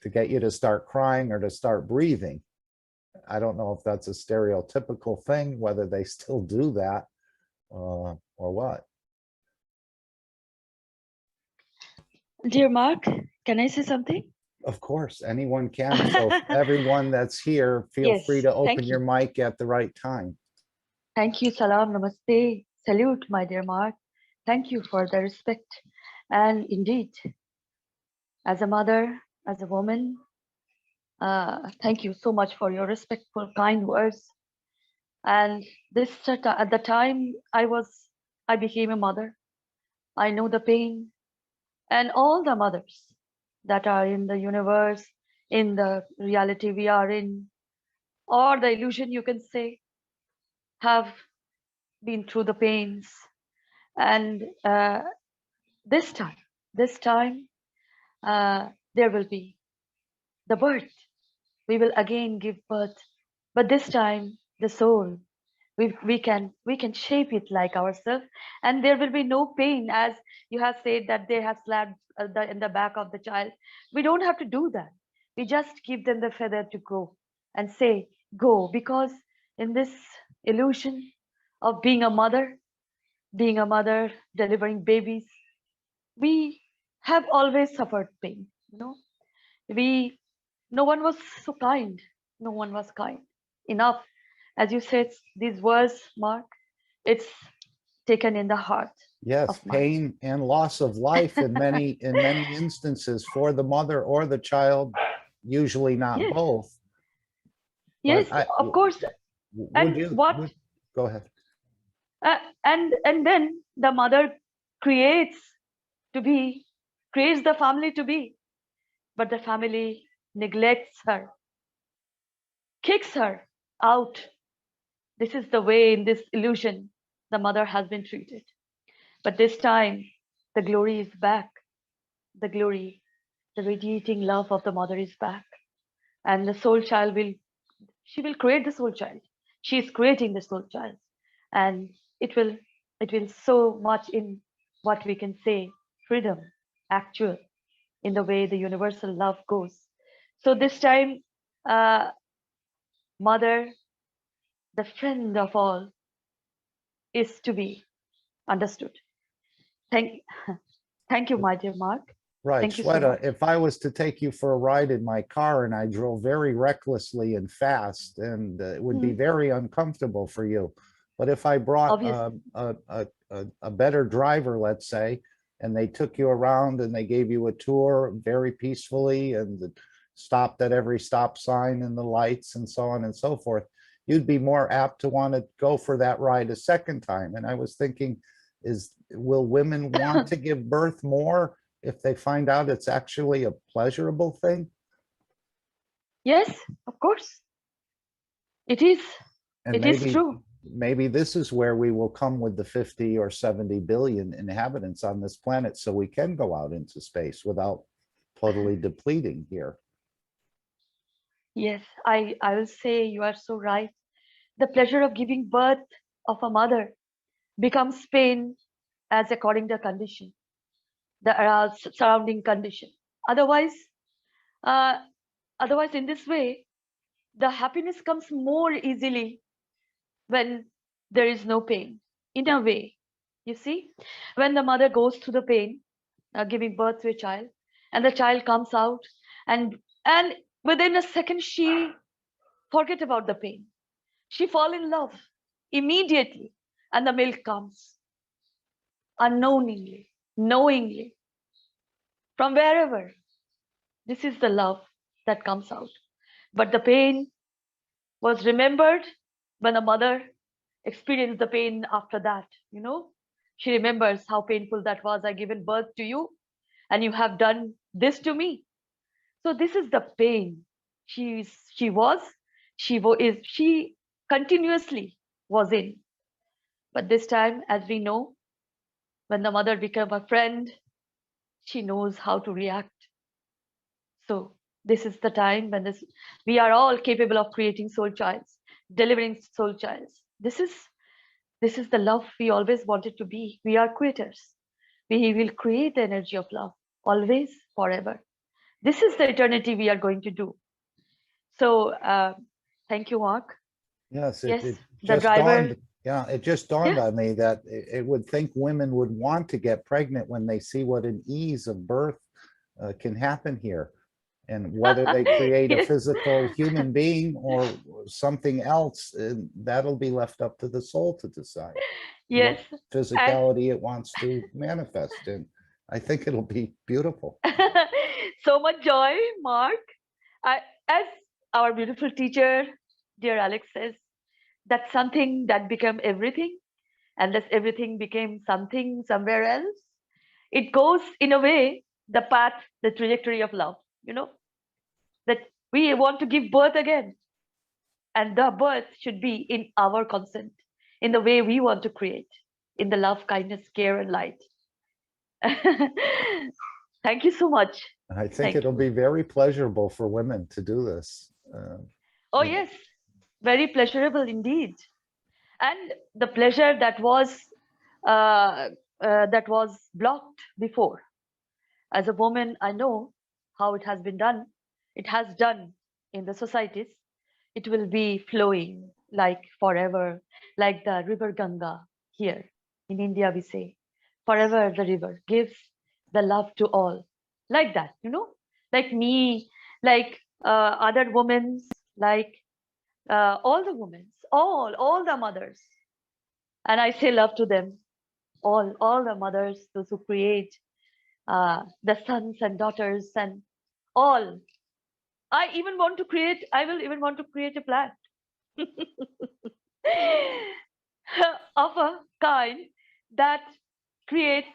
To get you to start crying or to start breathing. I don't know if that's a stereotypical thing, whether they still do that or what. Dear Mark, can I say something? Of course, anyone can. So everyone that's here, feel Yes, free to thank open your mic at the right time. Thank you. Salam, namaste. Salute, my dear Mark. Thank you for the respect. And indeed, as a mother, as a woman, thank you so much for your respectful, kind words. And this at the time I became a mother. I know the pain, and all the mothers that are in the universe, in the reality we are in, or the illusion you can say, have been through the pains. And this time, there will be the birth. We will again give birth, but this time the soul, we can shape it like ourselves, and there will be no pain, as you have said that they have slapped in the back of the child. We don't have to do that. We just give them the feather to go and say go, because in this illusion of being a mother, delivering babies, we have always suffered pain. You know, no one was so kind. No one was kind enough. As you said, these words, Mark, it's taken in the heart. Yes, of pain and loss of life in many instances for the mother or the child, usually not Yes. both. Yes, of course. Go ahead. And then the mother creates the family to be, but the family neglects her, kicks her out. This is the way in this illusion the mother has been treated. But this time the glory is back. The glory, the radiating love of the mother is back. And the soul child will create the soul child. She is creating the soul child. And it will so much in what we can say freedom, actual, in the way the universal love goes. So this time, mother, the friend of all, is to be understood. Thank you, my dear Mark. Right, Thank you so Shweta, much. if I was to take you for a ride in my car and I drove very recklessly and fast, and it would be very uncomfortable for you. But if I brought a better driver, let's say, and they took you around and they gave you a tour very peacefully and stopped at every stop sign and the lights and so on and so forth, you'd be more apt to want to go for that ride a second time. And I was thinking, will women want to give birth more if they find out it's actually a pleasurable thing? Yes, of course. It is. And it is true. Maybe this is where we will come with the 50 or 70 billion inhabitants on this planet, so we can go out into space without totally depleting here. Yes, I will say you are so right. The pleasure of giving birth of a mother becomes pain as according to the condition, the surrounding condition. Otherwise, in this way, the happiness comes more easily when there is no pain. in a way. You see, when the mother goes through the pain, giving birth to a child, and the child comes out, and within a second she forget about the pain. She fall in love immediately, and the milk comes unknowingly, knowingly, from wherever. This is the love that comes out. But the pain was remembered when the mother experienced the pain after that, you know. She remembers how painful that was. I given birth to you and you have done this to me. So this is the pain she continuously was in. But this time, as we know, when the mother became a friend, she knows how to react. So this is the time when we are all capable of creating soul childs, delivering soul childs. This is the love we always wanted to be. We are creators. We will create the energy of love, always, forever. This is the eternity we are going to do. So thank you, Mark. Yes, Yes, it the just driver. dawned, yeah, it just dawned on me that it would think women would want to get pregnant when they see what an ease of birth can happen here. And whether they create a Yes. physical human being or something else, that'll be left up to the soul to decide. Yes. What physicality it wants to manifest in. I think it'll be beautiful. So much joy, Mark. As our beautiful teacher, dear Alex says, that's something that became everything, and this everything became something somewhere else. It goes in a way, the path, the trajectory of love, you know, that we want to give birth again. And the birth should be in our consent, in the way we want to create, in the love, kindness, care, and light. Thank you so much. I think Thank it'll you. be very pleasurable for women to do this. Oh, Yeah. yes, very pleasurable indeed. And the pleasure that was blocked before. As a woman, I know how it has been done. It has done in the societies. It will be flowing like forever, like the river Ganga here in India. We say, forever the river gives the love to all, like that, you know, like me, like other women, like all the women, all the mothers. And I say love to them, all the mothers, those who create the sons and daughters and all. I will even want to create a plant of a kind that creates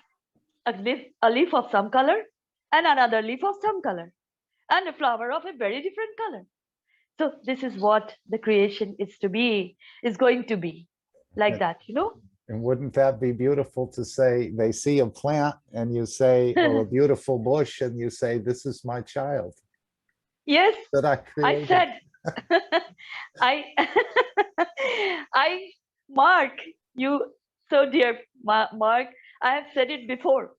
a leaf of some color and another leaf of some color and a flower of a very different color. So this is what the creation is going to be like that, you know. And wouldn't that be beautiful to say, they see a plant and you say, or a beautiful bush and you say, this is my child Yes, that I I created. said, Mark, you, so dear Mark, I have said it before.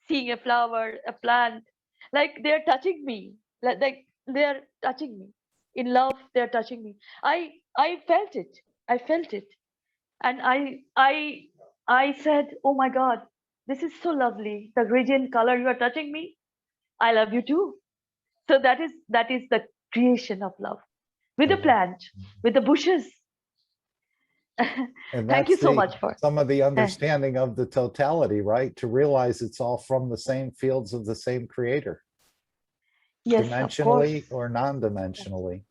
Seeing a flower, a plant, like they're touching me, like they're touching me. In love, they're touching me. I felt it. I felt it. And I said, oh my God, this is so lovely. The gradient color, you are touching me. I love you too. So that is the creation of love with the plant, with the bushes. And Thank you that's so much for some of the understanding of the totality, right? To realize it's all from the same fields of the same creator. Yes, dimensionally of course. or non-dimensionally.